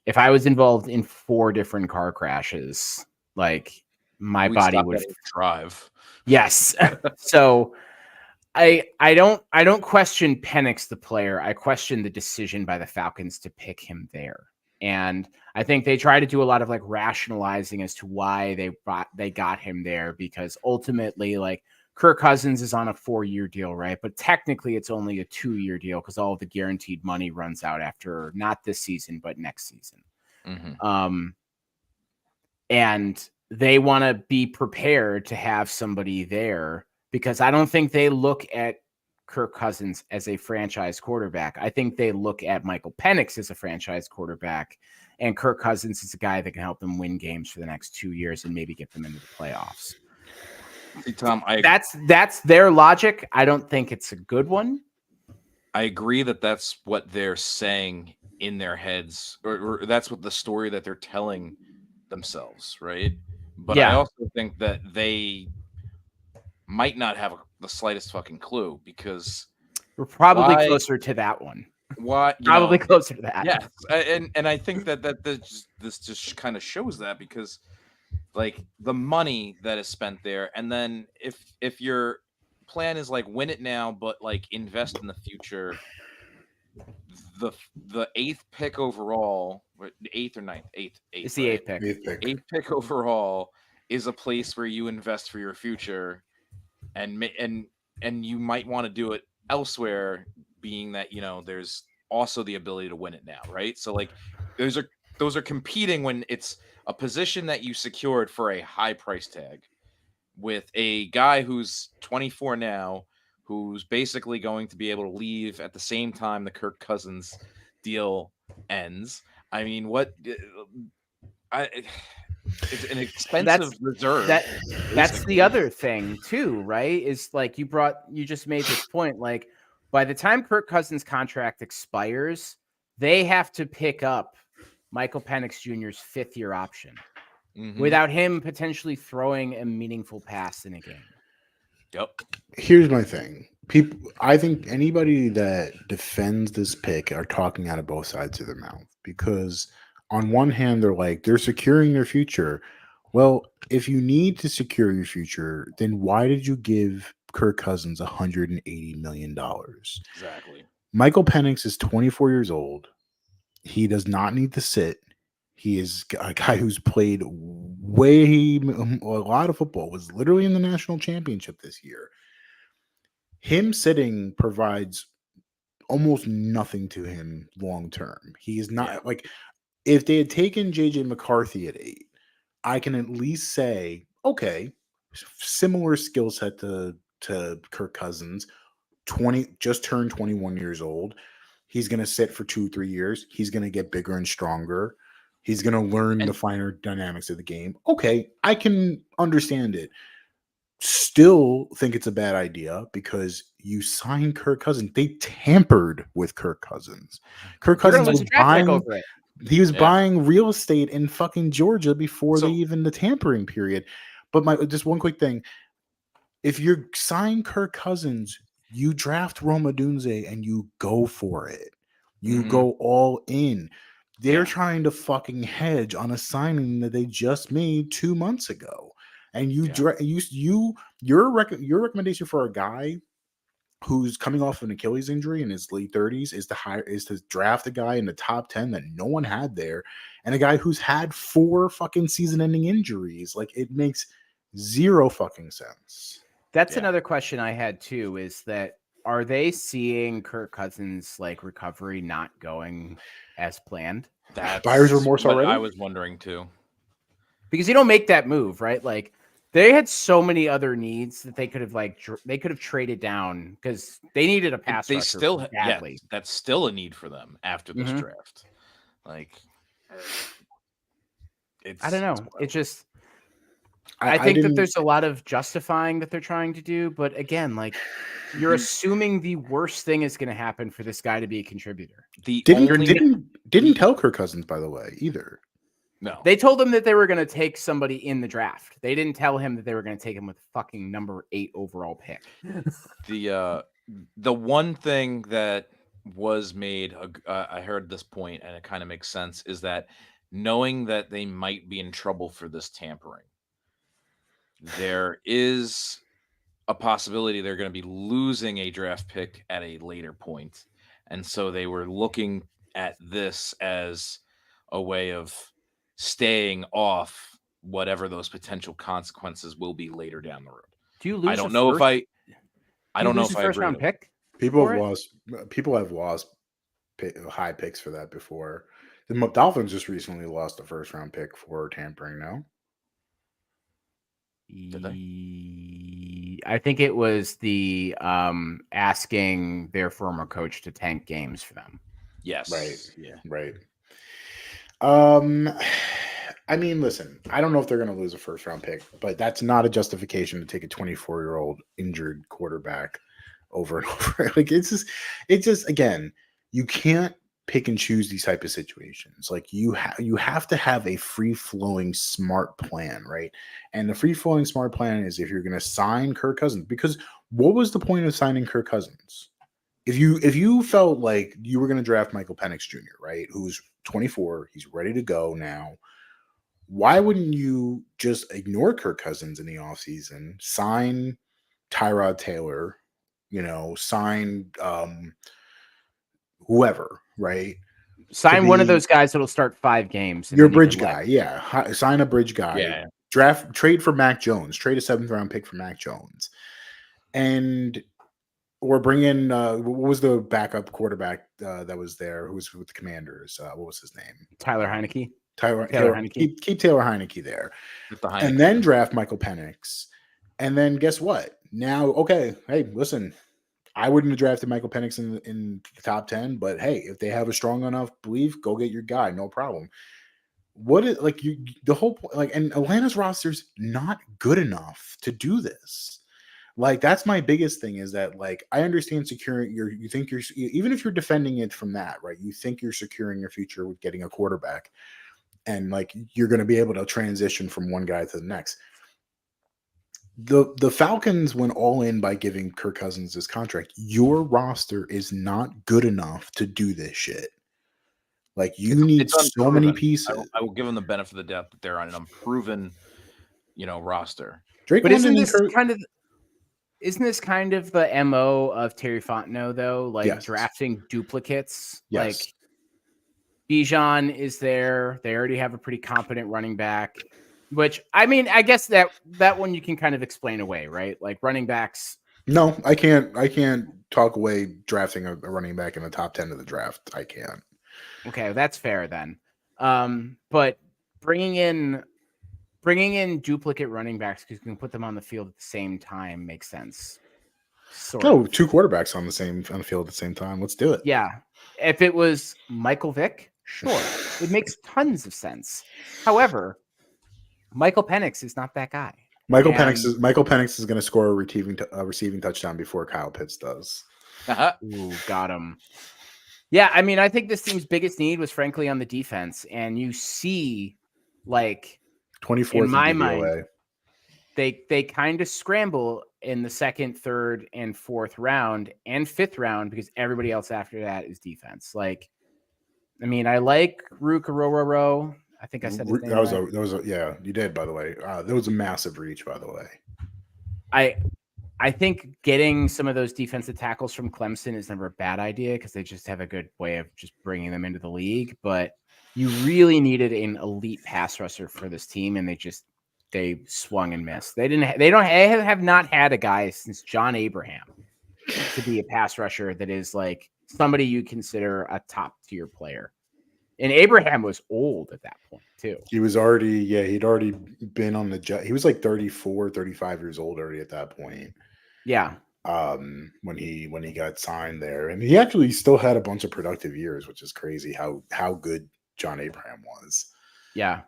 if I was involved in 4 different car crashes, like, my body would drive. Yes. So I don't question Penix the player. I question the decision by the Falcons to pick him there. And I think they try to do a lot of like rationalizing as to why they got him there, because ultimately, like, Kirk Cousins is on a 4-year deal, right? But technically it's only a 2-year deal because all of the guaranteed money runs out after not this season, but next season. And they want to be prepared to have somebody there, because I don't think they look at Kirk Cousins as a franchise quarterback. I think they look at Michael Penix as a franchise quarterback, and Kirk Cousins is a guy that can help them win games for the next 2 years and maybe get them into the playoffs. See, Tom, that's their logic. I don't think it's a good one. I agree that that's what they're saying in their heads, or that's what the story that they're telling themselves, right? But I also think that they might not have the slightest fucking clue, because we're probably closer to that one. Probably closer to that. Yes, and I think that this just kind of shows that, because like the money that is spent there, and then if your plan is like win it now but like invest in the future, the 8th pick overall, 8th or 9th, 8th, it's the 8th pick. 8th pick overall is a place where you invest for your future, and you might want to do it elsewhere, being that there's also the ability to win it now, right? So like those are competing when it's a position that you secured for a high price tag with a guy who's 24 now, who's basically going to be able to leave at the same time the Kirk Cousins deal ends. I mean, it's an expensive reserve. That's the other thing too, right? Is like you just made this point. Like, by the time Kirk Cousins' contract expires, they have to pick up Michael Penix Jr.'s 5th-year option without him potentially throwing a meaningful pass in a game. Yep. Here's my thing. I think anybody that defends this pick are talking out of both sides of their mouth, because on one hand, they're securing their future. Well, if you need to secure your future, then why did you give Kirk Cousins $180 million? Exactly. Michael Penix is 24 years old. He does not need to sit. He is a guy who's played a lot of football, was literally in the national championship this year. Him sitting provides almost nothing to him long term. He is not like, if they had taken JJ McCarthy at 8, I can at least say, okay, similar skill set to Kirk Cousins, just turned 21 years old. He's going to sit for 2-3 years. He's going to get bigger and stronger. He's going to learn the finer dynamics of the game. Okay, I can understand it. Still think it's a bad idea, because you signed Kirk Cousins. They tampered with Kirk Cousins. Kirk Cousins was buying real estate in fucking Georgia before the tampering period. But just one quick thing. If you sign Kirk Cousins, you draft Rome Odunze and you go for it. You go all in. They're trying to fucking hedge on a signing that they just made 2 months ago. And your recommendation for a guy who's coming off an Achilles injury in his late 30s is to draft a guy in the top 10 that no one had there, and a guy who's had 4 fucking season-ending injuries. Like, it makes zero fucking sense. That's another question I had too, is that, are they seeing Kirk Cousins' like recovery not going as planned? That's buyer's remorse already. I was wondering too, because you don't make that move, right? Like, they had so many other needs that they could have traded down, because they needed a pass rusher. They still badly. That's still a need for them after this draft. Like, I don't know. It's just, I think that there's a lot of justifying that they're trying to do, but again, like, you're assuming the worst thing is going to happen for this guy to be a contributor. Didn't tell Kirk Cousins, by the way, either. No, they told him that they were going to take somebody in the draft. They didn't tell him that they were going to take him with fucking number 8 overall pick. The one thing that was made, I heard this point, and it kind of makes sense, is that knowing that they might be in trouble for this tampering, there is a possibility they're going to be losing a draft pick at a later point. And so they were looking at this as a way of staying off whatever those potential consequences will be later down the road. Do you lose? I don't know if I don't know if I first agree. round pick. People have lost high picks for that before. The Dolphins just recently lost a first round pick for tampering. No, Did they? I think it was the asking their former coach to tank games for them. Yes. Right. Yeah. Right. I mean, listen, I don't know if they're going to lose a first round pick, but that's not a justification to take a 24-year-old injured quarterback over and over. Like it's just again, you can't pick and choose these type of situations. Like you have to have a free flowing smart plan, right? And the free flowing smart plan is if you're going to sign Kirk Cousins, because what was the point of signing Kirk Cousins? If you felt like you were going to draft Michael Penix Jr., right, who's 24, he's ready to go now, why wouldn't you just ignore Kirk Cousins in the offseason, sign Tyrod Taylor, sign whoever, right? Sign one of those guys that'll start 5 games. Your bridge guy, yeah. Sign a bridge guy. Yeah. Trade for Mac Jones. Trade a 7th round pick for Mac Jones. Or bring in what was the backup quarterback that was there who was with the Commanders? What was his name? Tyler Heineke. Taylor Heineke. Keep Taylor Heineke there. And then draft Michael Penix. And then guess what? Now, okay, hey, listen, I wouldn't have drafted Michael Penix in the top 10, but hey, if they have a strong enough belief, go get your guy, no problem. The whole point, and Atlanta's roster's not good enough to do this. Like, that's my biggest thing is that, I understand securing you think you're, even if you're defending it from that, right? You think you're securing your future with getting a quarterback and you're going to be able to transition from one guy to the next. The Falcons went all in by giving Kirk Cousins this contract. Your roster is not good enough to do this shit. You need so many pieces. I will give them the benefit of the doubt that they're on an unproven, roster. Drake, but isn't this kind of the MO of Terry Fontenot though? Yes. Drafting duplicates. Yes. Bijan is there. They already have a pretty competent running back. Which, I mean, I guess that one you can kind of explain away, right? Running backs. No, I can't talk away drafting a running back in the top 10 of the draft. I can't. Okay, that's fair then. But bringing in duplicate running backs because you can put them on the field at the same time makes sense. No, 2 quarterbacks on the field at the same time. Let's do it. Yeah. If it was Michael Vick, sure. It makes tons of sense. However, Michael Penix is not that guy. Michael Penix is going to score a receiving touchdown before Kyle Pitts does. Ooh, got him. Yeah, I mean, I think this team's biggest need was frankly on the defense, and you see, 24th in my mind, they kind of scramble in the 2nd, 3rd, and 4th round and 5th round because everybody else after that is defense. I mean, I like Rukarororo. I think I said his name right. Yeah, you did, by the way. That was a massive reach, by the way. I think getting some of those defensive tackles from Clemson is never a bad idea because they just have a good way of just bringing them into the league. But you really needed an elite pass rusher for this team, and they swung and missed. They have not had a guy since John Abraham to be a pass rusher that is somebody you consider a top tier player. And Abraham was old at that point too. He was already, he'd already been on the jet. He was 34, 35 years old already at that point. Yeah. When he got signed there, and he actually still had a bunch of productive years, which is crazy how good John Abraham was. Yeah.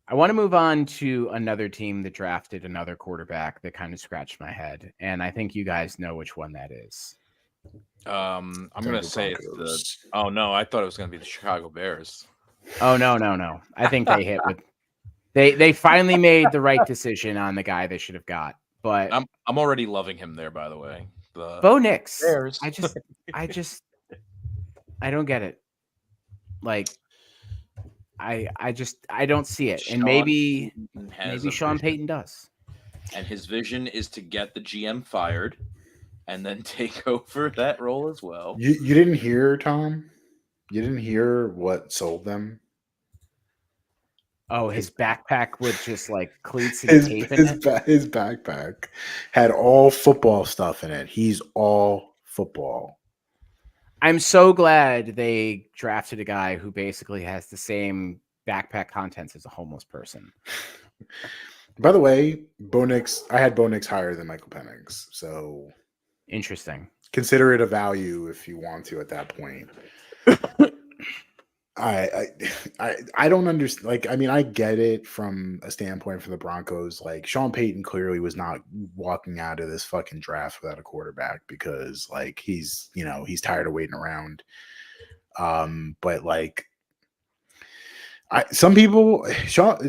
I want to move on to another team that drafted another quarterback that kind of scratched my head. And I think you guys know which one that is. I'm going to say it's oh no, I thought it was going to be the Chicago Bears. Oh, no. I think they hit with, they finally made the right decision on the guy they should have got, but I'm already loving him there, by the way. Bo Nix. Bears. I don't get it. I don't see it. And maybe Sean Payton does. and his vision is to get the GM fired and then take over that role as well. You didn't hear, Tom? You didn't hear what sold them? Oh, his backpack with just like cleats and His tape in it. his backpack had all football stuff in it. He's all football. I'm so glad they drafted a guy who basically has the same backpack contents as a homeless person. By the way, Bo Nix, I had Bo Nix higher than Michael Penix, so Interesting. consider it a value if you want to at that point. I don't understand. Like, I mean, I get it from a standpoint for the Broncos. Like, Sean Payton clearly was not walking out of this fucking draft without a quarterback because, like, he's tired of waiting around. But like, some people,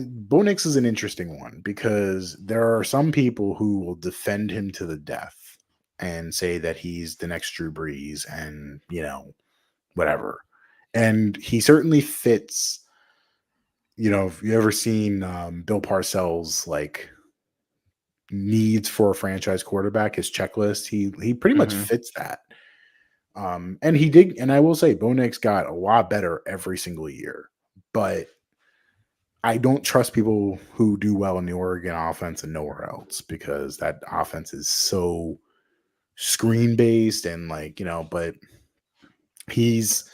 Bo Nix is an interesting one because there are some people who will defend him to the death and say that he's the next Drew Brees and whatever. And he certainly fits. If you ever seen Bill Parcells like needs for a franchise quarterback, his checklist, he pretty much fits that. And he did, and I will say, Bo Nix got a lot better every single year. But I don't trust people who do well in the Oregon offense and nowhere else because that offense is so screen based and but he's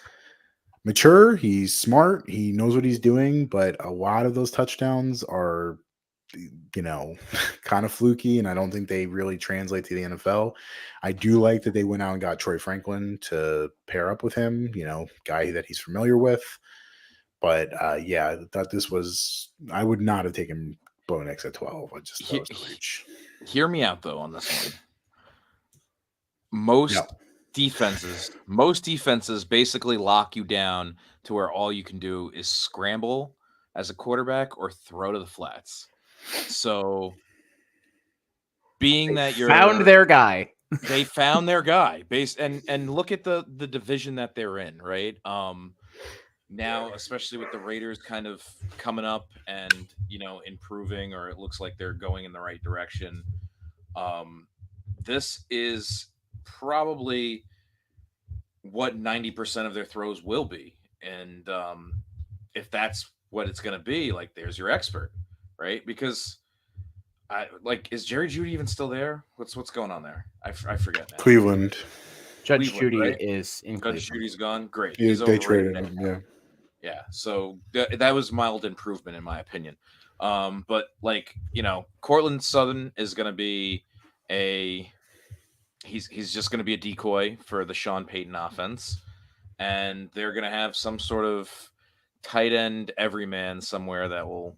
mature, he's smart, he knows what he's doing, but a lot of those touchdowns are kind of fluky, and I don't think they really translate to the NFL. I do like that they went out and got Troy Franklin to pair up with him, guy that he's familiar with. But yeah, I thought I would not have taken Bo Nix at 12. I just thought it was a reach. Hear me out though on this one. Most defenses basically lock you down to where all you can do is scramble as a quarterback or throw to the flats. So being that you're found their guy. They found their guy and look at the division that they're in, right? Now, especially with the Raiders kind of coming up and improving, or it looks like they're going in the right direction. This is probably what 90% of their throws will be. And if that's what it's going to be, like, there's your expert, right? Because is Jerry Jeudy even still there? What's going on there? I forget now. Cleveland. Judge Jeudy is in Cleveland. Judge Judy's gone. Great. They traded him. Yeah. Yeah. So that was mild improvement in my opinion. But Cortland Sutton is going to be he's just going to be a decoy for the Sean Payton offense, and they're going to have some sort of tight end everyman somewhere that will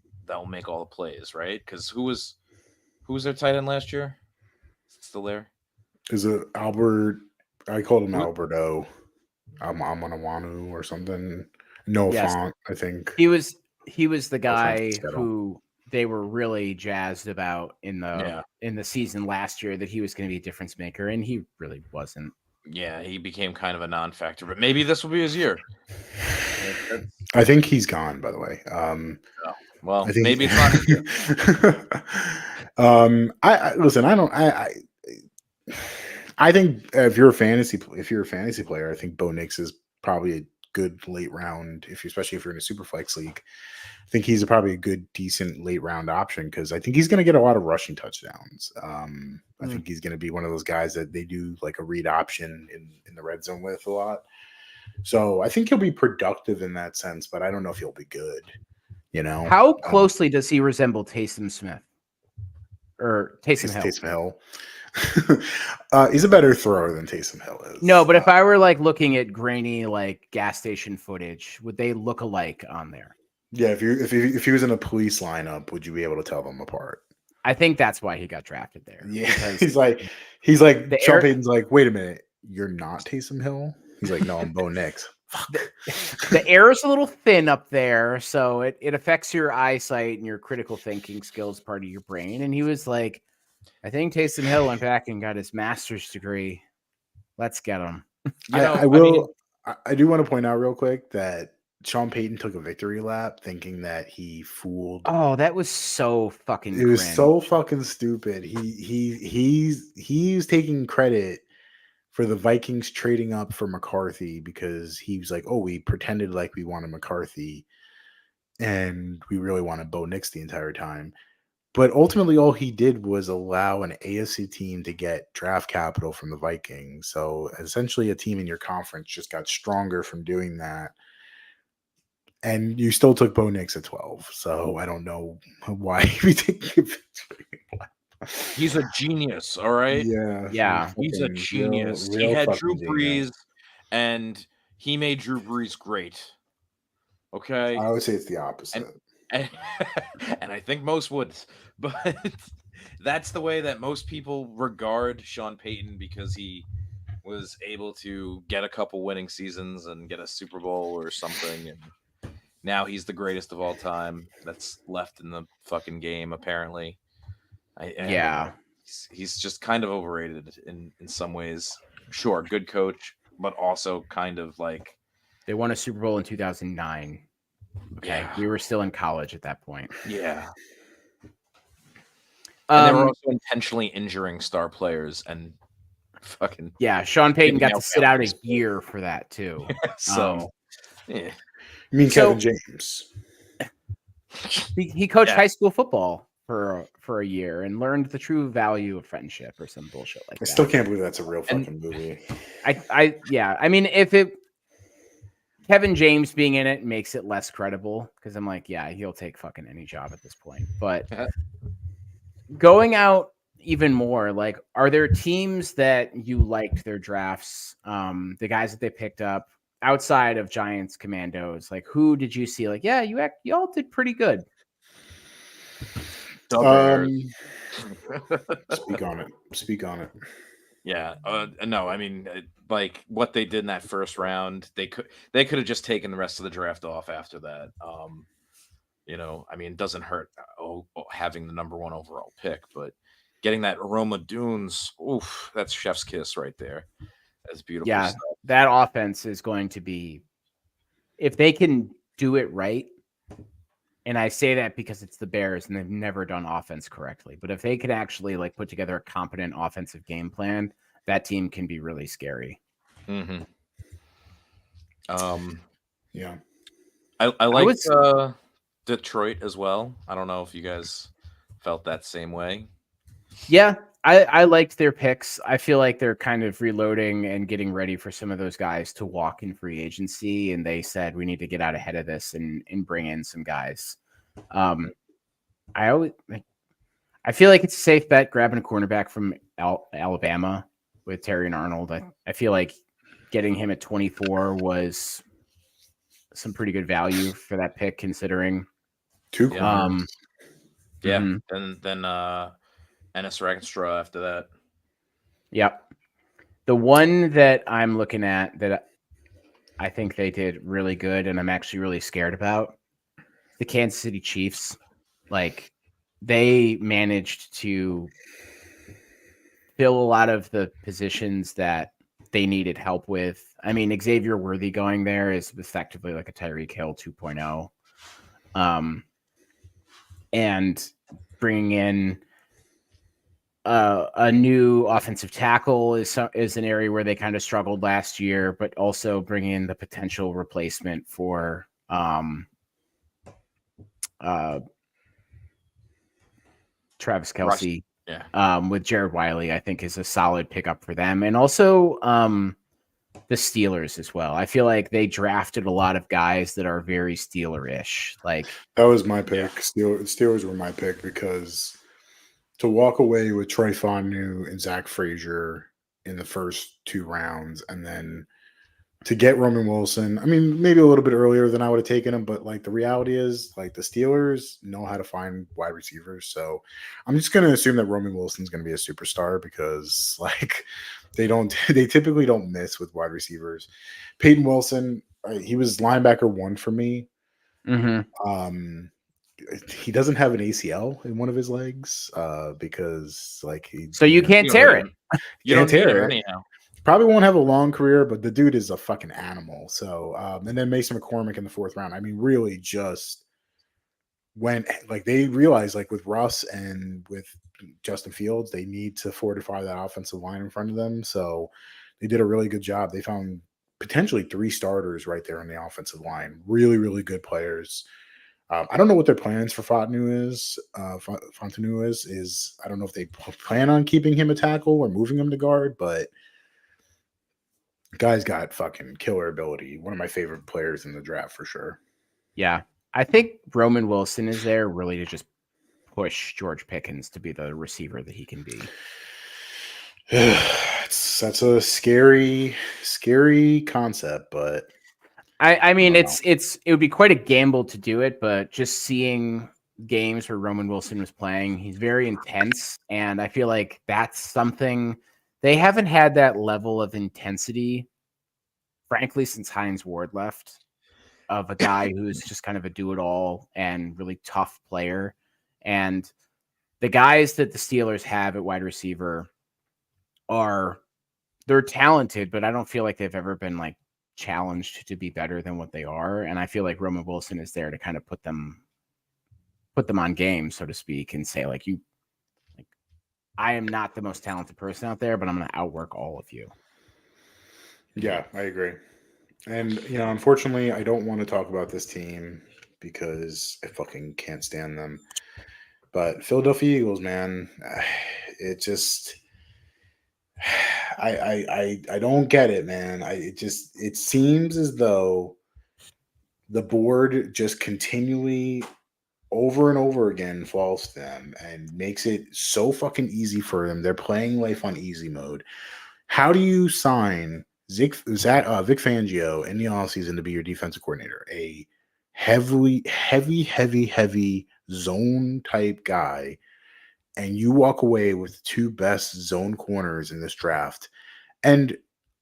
make all the plays, right? Because who was their tight end last year? Still there? Is it Albert? I called him Alberto. Amanawanu or something. No Font, I think. He was the guy who they were really jazzed about in the season last year, that he was going to be a difference maker, and he really wasn't. Yeah, he became kind of a non-factor, but maybe this will be his year. I think he's gone, by the way. Well, maybe it's not his year. I think if you're a fantasy player, I think Bo Nix is probably a good late round, especially if you're in a super flex league. I think he's probably a good, decent late round option because I think he's going to get a lot of rushing touchdowns. I think he's going to be one of those guys that they do like a read option in the red zone with a lot. So I think he'll be productive in that sense, but I don't know if he'll be good. How closely does he resemble Taysom Smith or Taysom Hill? Taysom Hill. He's a better thrower than Taysom Hill is. No, but if I were like looking at grainy like gas station footage, would they look alike on there? Yeah, if he was in a police lineup, would you be able to tell them apart? I think that's why he got drafted there. Yeah, he's like Sean Payton's like, wait a minute, you're not Taysom Hill? He's like, no, I'm Bo Nix. The air is a little thin up there, so it affects your eyesight and your critical thinking skills, part of your brain. And he was like, I think Taysom Hill went back and got his master's degree. Let's get him. I do want to point out real quick that Sean Payton took a victory lap thinking that he fooled. Oh, that was so fucking It was cringe. so fucking stupid. He's taking credit for the Vikings trading up for McCarthy because he was like, oh, we pretended like we wanted McCarthy and we really wanted Bo Nix the entire time. But ultimately, all he did was allow an AFC team to get draft capital from the Vikings. So essentially, a team in your conference just got stronger from doing that. And you still took Bo Nix at 12. So I don't know why we take it. He's a genius, all right? Yeah. He's a genius. He had Drew Brees, and he made Drew Brees great. Okay? I would say it's the opposite. And I think most would. But that's the way that most people regard Sean Payton because he was able to get a couple winning seasons and get a Super Bowl or something. And now he's the greatest of all time that's left in the fucking game, apparently. He's just kind of overrated in some ways. Sure, good coach, but also kind of like They won a Super Bowl in 2009. Okay, Yeah. we were still in college at that point. yeah. And they were Um, also intentionally injuring star players and fucking yeah, Sean Payton got Giving to out sit out a penalties. year for that too. so yeah. You mean So- Kevin James? He coached Yeah. high school football for a year and learned the true value of friendship or some bullshit like I that. still can't believe that's a real fucking movie. I mean, if it Kevin James being in it makes it less credible because I'm like, yeah, he'll take fucking any job at this point. But going out even more, like, are there teams that you liked their drafts? The guys that they picked up outside of Giants, Commandos, like who did you see? Like, yeah, you all did pretty good. Speak on it. Speak on it. Yeah, no, I mean, like what they did in that first round, they could have just taken the rest of the draft off after that. I mean, it doesn't hurt having the number 1 overall pick, but getting that Aroma Dunes, oof, that's chef's kiss right there. That's beautiful. Yeah, stuff. that offense is going to be, if they can do it right, and I say that because it's the Bears and they've never done offense correctly. But if they can actually like put together a competent offensive game plan, that team can be really scary. Mm-hmm. Yeah, I like Detroit as well. I don't know if you guys felt that same way. Yeah, I liked their picks. I feel like they're kind of reloading and getting ready for some of those guys to walk in free agency. And they said, we need to get out ahead of this and bring in some guys. I feel like it's a safe bet grabbing a cornerback from Alabama with Terry and Arnold. I feel like getting him at 24 was some pretty good value for that pick, considering. 2 corners. Yeah, Mhm. then Ennis Rackenstra after that. Yep. The one that I'm looking at that I think they did really good and I'm actually really scared about, the Kansas City Chiefs. Like, they managed to fill a lot of the positions that they needed help with. I mean, Xavier Worthy going there is effectively like a Tyreek Hill 2.0. And bringing in a new offensive tackle is an area where they kind of struggled last year, but also bringing in the potential replacement for Travis Kelce. With Jared Wiley, I think is a solid pickup for them. And also the Steelers as well. I feel like they drafted a lot of guys that are very Steeler-ish. Like, that was my pick. Steelers were my pick because to walk away with Troy Fonu and Zach Frazier in the first 2 rounds and then to get Roman Wilson, I mean, maybe a little bit earlier than I would have taken him, but like the reality is, like, the Steelers know how to find wide receivers. So I'm just going to assume that Roman Wilson's going to be a superstar because, like, they typically don't miss with wide receivers. Peyton Wilson, he was linebacker 1 for me. mm-hmm. He doesn't have an ACL in one of his legs because, like, so you can't tear it. You don't tear it anyhow. Probably won't have a long career, but the dude is a fucking animal. So, and then Mason McCormick in the 4th round. I mean, really just when like they realized like with Russ and with Justin Fields, they need to fortify that offensive line in front of them. So they did a really good job. They found potentially 3 starters right there on the offensive line. Really, really good players. I don't know what their plans for Fontenot is. Fontenot is I don't know if they plan on keeping him a tackle or moving him to guard, but the guy's got fucking killer ability. One of my favorite players in the draft for sure. Yeah. I think Roman Wilson is there really to just push George Pickens to be the receiver that he can be. That's a scary concept, but I mean, it would be quite a gamble to do it, but just seeing games where Roman Wilson was playing, he's very intense, and I feel like that's something they haven't had that level of intensity, frankly, since Hines Ward left, of a guy who's just kind of a do-it-all and really tough player. And the guys that the Steelers have at wide receiver they're talented, but I don't feel like they've ever been like challenged to be better than what they are. And I feel like Roman Wilson is there to kind of put them on game, so to speak, and say like, I am not the most talented person out there, but I'm going to outwork all of you. Yeah, I agree. And, unfortunately, I don't want to talk about this team because I fucking can't stand them. But Philadelphia Eagles, man, it just, I don't get it, man. It seems as though the board just continually over and over again falls to them and makes it so fucking easy for them. They're playing life on easy mode. How do you sign Vic Fangio in the offseason to be your defensive coordinator? A heavy zone type guy, and you walk away with 2 best zone corners in this draft, and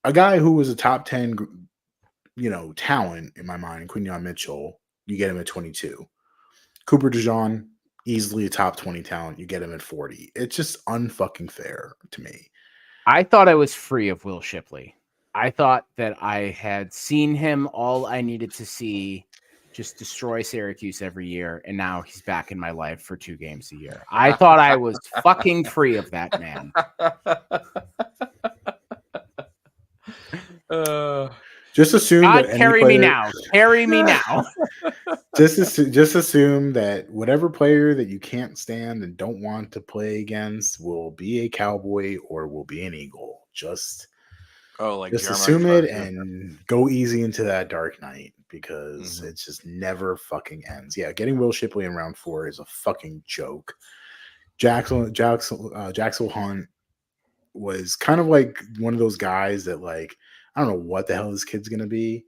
a guy who was a top 10, talent in my mind, Quinyon Mitchell. You get him at 22. Cooper DeJean, easily a top 20 talent. You get him at 40. It's just unfucking fair to me. I thought I was free of Will Shipley. I thought that I had seen him all I needed to see, just destroy Syracuse every year, and now he's back in my life for 2 games a year. I thought I was fucking free of that man. Just assume God, that carry me now. Carry me now. Just assume that whatever player that you can't stand and don't want to play against will be a Cowboy or will be an Eagle. Just assume it and go easy into that Dark Knight because it just never fucking ends. Yeah, getting Will Shipley in round 4 is a fucking joke. Jackson Hunt was kind of like one of those guys that, like, I don't know what the hell this kid's gonna be,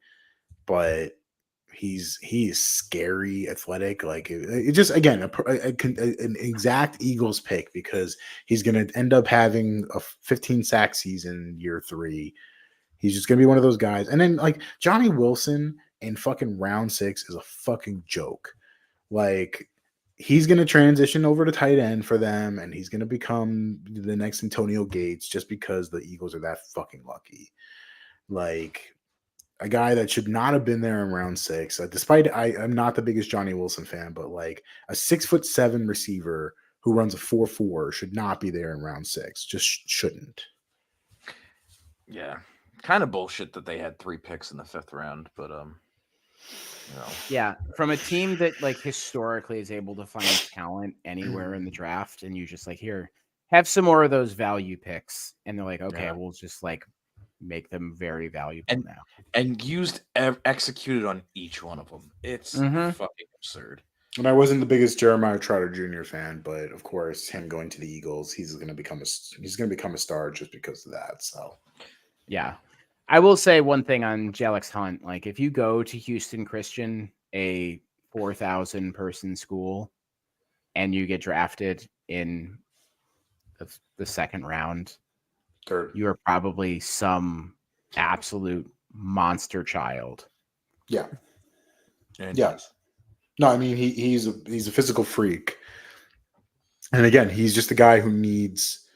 but he is scary, athletic. Like it just, again, an exact Eagles pick because he's gonna end up having a 15 sack season year 3. He's just gonna be one of those guys. And then like Johnny Wilson in fucking round 6 is a fucking joke. Like he's gonna transition over to tight end for them, and he's gonna become the next Antonio Gates just because the Eagles are that fucking lucky. Like a guy that should not have been there in round 6. Despite I'm not the biggest Johnny Wilson fan, but like a 6'7" receiver who runs a 4.4 should not be there in round 6. Just shouldn't. Yeah, kind of bullshit that they had 3 picks in the 5th round, but Yeah, from a team that like historically is able to find talent anywhere in the draft, and you just like, here, have some more of those value picks, and they're like, okay, we'll just like make them very valuable now. And executed on each one of them. It's fucking absurd. And I wasn't the biggest Jeremiah Trotter Jr. fan, but of course, him going to the Eagles, he's going to become a star just because of that. So, yeah, I will say one thing on Jalex Hunt. Like, if you go to Houston Christian, a 4,000 person school, and you get drafted in the 2nd round, you are probably some absolute monster child. Yeah. Yes. No, I mean he's a physical freak, and again, he's just a guy who needs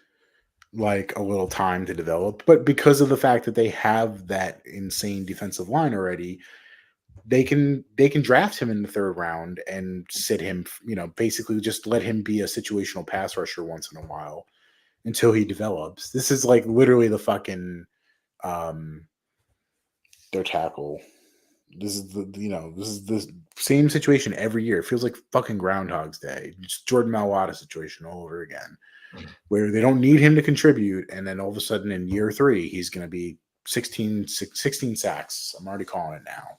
like a little time to develop. But because of the fact that they have that insane defensive line already, they can draft him in the third round and sit him, basically just let him be a situational pass rusher once in a while until he develops. This is like literally the fucking their tackle. This is this is the same situation every year. It feels like fucking Groundhog's Day. Just Jordan Mailata situation all over again, where they don't need him to contribute, and then all of a sudden in year 3 he's going to be 16 sacks. I'm already calling it now.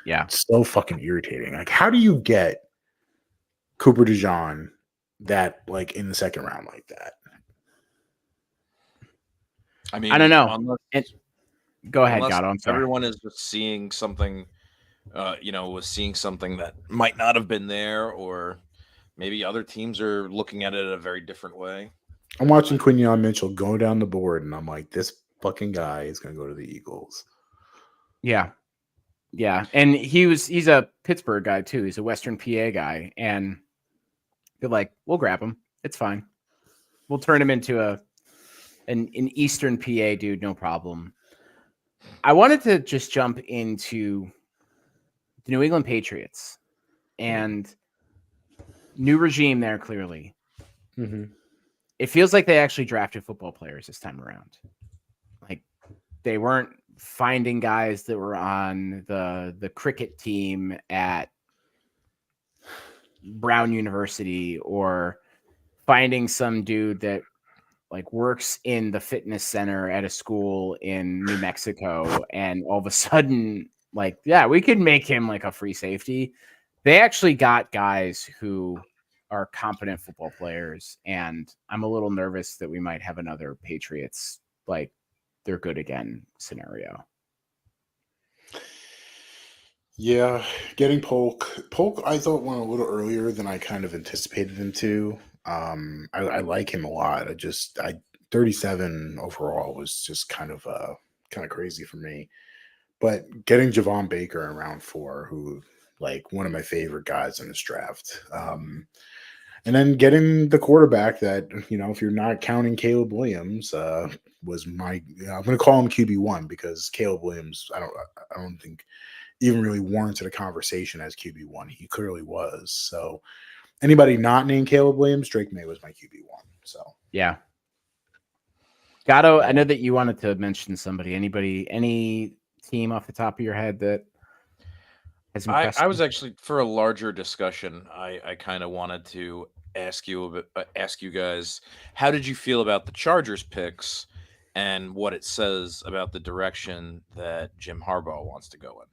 Yeah, It's so fucking irritating. Like, how do you get Cooper DeJean that like in the second round like that? I mean, I don't know. Go ahead, Gatto. I'm sorry. Everyone is just seeing something, was seeing something that might not have been there, or maybe other teams are looking at it a very different way. I'm watching Quinyon Mitchell go down the board, and I'm like, this fucking guy is going to go to the Eagles. Yeah. Yeah. And he's a Pittsburgh guy too. He's a Western PA guy. And they're like, we'll grab him. It's fine. We'll turn him into an Eastern PA dude. No problem. I wanted to just jump into the New England Patriots and new regime there. Clearly. Mm-hmm. It feels like they actually drafted football players this time around. Like they weren't finding guys that were on the cricket team at Brown University or finding some dude that like works in the fitness center at a school in New Mexico. And all of a sudden, like, yeah, we could make him like a free safety. They actually got guys who are competent football players. And I'm a little nervous that we might have another Patriots, like they're good again scenario. Yeah, getting Polk I thought went a little earlier than I kind of anticipated him to. I like him a lot. 37 overall was just kind of crazy for me. But getting Javon Baker in round 4, who like one of my favorite guys in this draft. And then getting the quarterback that, if you're not counting Caleb Williams, was I'm going to call him QB1 because Caleb Williams, I don't think even really warranted a conversation as QB1. He clearly was. So anybody not named Caleb Williams, Drake May was my QB1. So yeah. Gatto, I know that you wanted to mention somebody. Any team off the top of your head that has impressed I was actually, for a larger discussion, I kind of wanted to ask you guys, how did you feel about the Chargers picks and what it says about the direction that Jim Harbaugh wants to go in?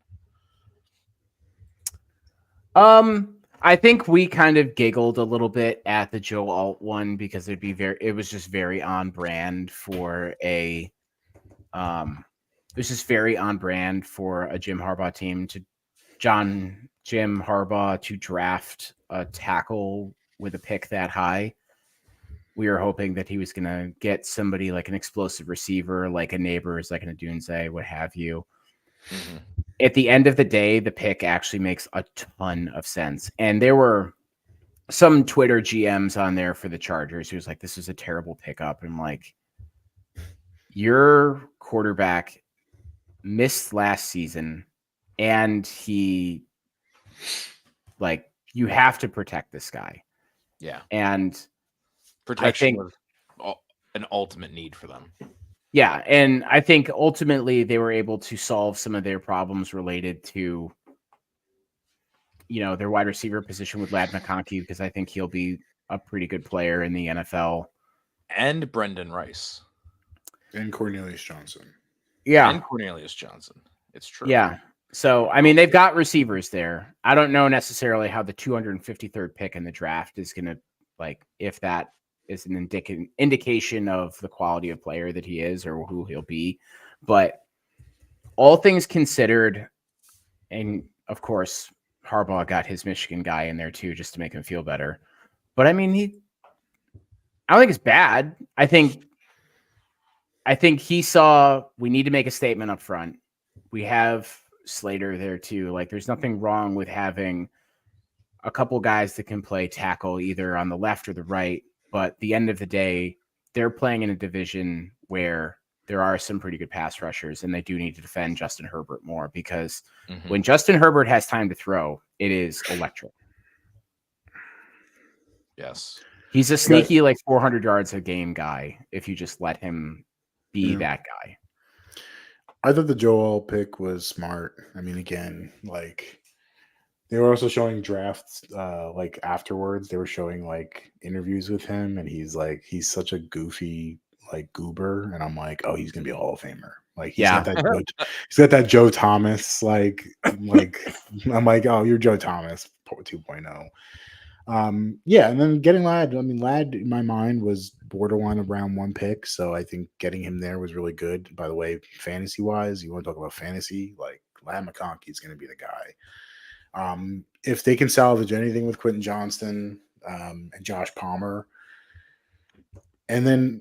I think we kind of giggled a little bit at the Joe Alt one because it was just very on brand for a Jim Harbaugh team Jim Harbaugh to draft a tackle with a pick that high. We were hoping that he was going to get somebody like an explosive receiver, like a Neighbors, like an Adunze, what have you. Mm-hmm. At the end of the day, the pick actually makes a ton of sense. And there were some Twitter GMs on there for the Chargers who was like, this is a terrible pickup. And I'm like, your quarterback missed last season and he like, you have to protect this guy. Yeah. And protection was an ultimate need for them. Yeah, and I think ultimately they were able to solve some of their problems related to, their wide receiver position with Ladd McConkey, because I think he'll be a pretty good player in the NFL. And Brendan Rice. And Cornelius Johnson. Yeah. And Cornelius Johnson. It's true. Yeah. So, I mean, they've got receivers there. I don't know necessarily how the 253rd pick in the draft is going to, like, if that is an indication of the quality of player that he is or who he'll be. But all things considered, and of course, Harbaugh got his Michigan guy in there too, just to make him feel better. But I mean, I don't think it's bad. I think he saw we need to make a statement up front. We have Slater there too. Like, there's nothing wrong with having a couple guys that can play tackle either on the left or the right. But at the end of the day, they're playing in a division where there are some pretty good pass rushers, and they do need to defend Justin Herbert more because when Justin Herbert has time to throw, it is electric. Yes. He's a sneaky, like 400 yards a game guy if you just let him be that guy. I thought the Joel pick was smart. I mean, again, like they were also showing drafts like afterwards. They were showing like interviews with him, and he's such a goofy like goober, and I'm like, oh, he's gonna be a Hall of Famer. Like he's got that Joe Thomas like I'm like, oh, you're Joe Thomas 2.0. Yeah, and then getting Ladd. I mean, Ladd in my mind was borderline of round 1 pick, so I think getting him there was really good. By the way, fantasy wise, you want to talk about fantasy, like Ladd McConkey is going to be the guy. If they can salvage anything with Quentin Johnston and Josh Palmer, and then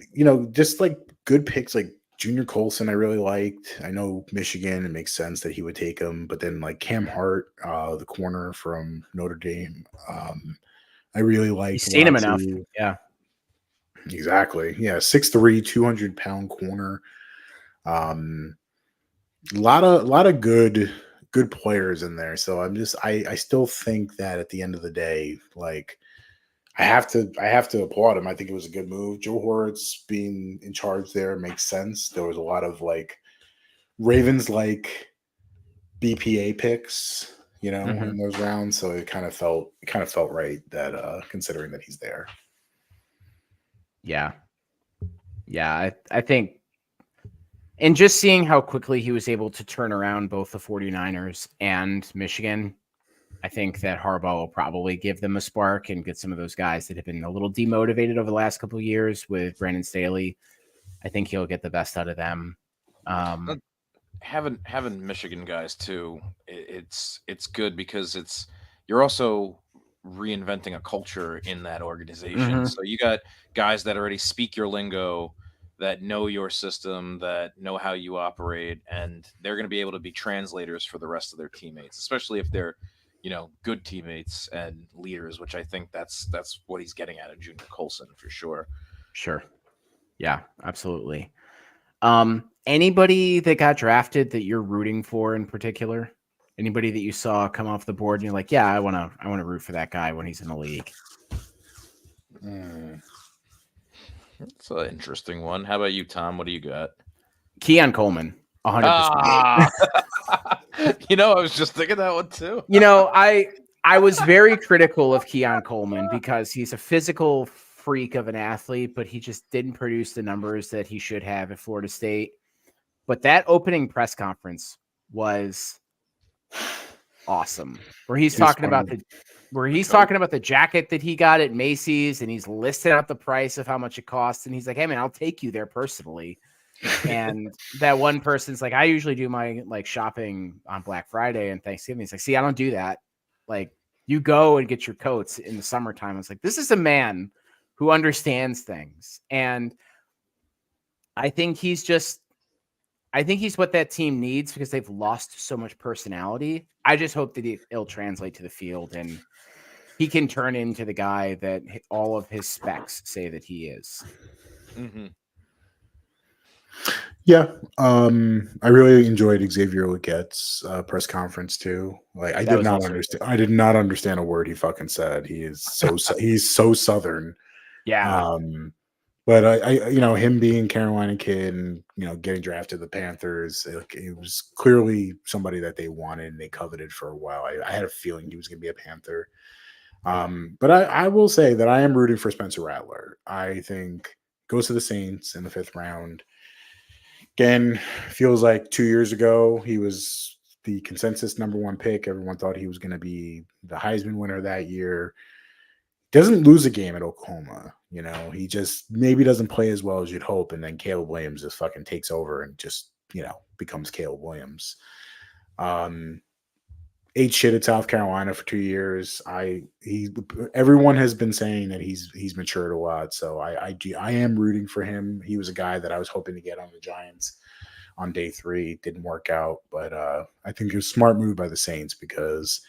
just like good picks like Junior Colson, I really liked. I know Michigan, it makes sense that he would take him, but then like Cam Hart, the corner from Notre Dame. I really like. You've seen him enough. Yeah. Exactly. Yeah. 6'3", 200-pound corner. A lot of good players in there. So I still think that at the end of the day, like I have to applaud him. I think it was a good move. Joe Horowitz being in charge there makes sense. There was a lot of like Ravens like BPA picks, in those rounds. So it kind of felt right that considering that he's there. Yeah. Yeah. I think, and just seeing how quickly he was able to turn around both the 49ers and Michigan, I think that Harbaugh will probably give them a spark and get some of those guys that have been a little demotivated over the last couple of years with Brandon Staley. I think he'll get the best out of them. Having Michigan guys too, it's good because you're also reinventing a culture in that organization. So you got guys that already speak your lingo, that know your system, that know how you operate, and they're going to be able to be translators for the rest of their teammates, especially if they're good teammates and leaders, which I think that's what he's getting at in Junior Colson for sure. Sure. Yeah, absolutely. Anybody that got drafted that you're rooting for in particular? Anybody that you saw come off the board and you're like, yeah, I want to root for that guy when he's in the league? That's an interesting one. How about you, Tom? What do you got? Keon Coleman, 100%. I was just thinking that one too. I was very critical of Keon Coleman because he's a physical freak of an athlete, but he just didn't produce the numbers that he should have at Florida State. But that opening press conference was awesome, where he's talking about the jacket that he got at Macy's, and he's listed out the price of how much it costs, and he's like, "Hey man, I'll take you there personally." And that one person's like, "I usually do my like shopping on Black Friday and Thanksgiving." He's like, "See, I don't do that. Like, you go and get your coats in the summertime." It's like, this is a man who understands things, and I think he's what that team needs because they've lost so much personality. I just hope that it'll translate to the field and he can turn into the guy that all of his specs say that he is. Yeah. I really enjoyed Xavier Leggette's press conference too. Like I did not understand a word he fucking said. He's so Southern. Yeah. But I him being Carolina kid and getting drafted to the Panthers, it was clearly somebody that they wanted and they coveted for a while. I had a feeling he was going to be a Panther. But I will say that I am rooting for Spencer Rattler. I think goes to the Saints in the 5th round. Again, feels like 2 years ago he was the consensus number 1 pick. Everyone thought he was going to be the Heisman winner that year. Doesn't lose a game at Oklahoma. He just maybe doesn't play as well as you'd hope. And then Caleb Williams just fucking takes over and just, becomes Caleb Williams. Ate shit at South Carolina for 2 years. Everyone has been saying that he's matured a lot. So I am rooting for him. He was a guy that I was hoping to get on the Giants on day 3. Didn't work out, but I think it was a smart move by the Saints because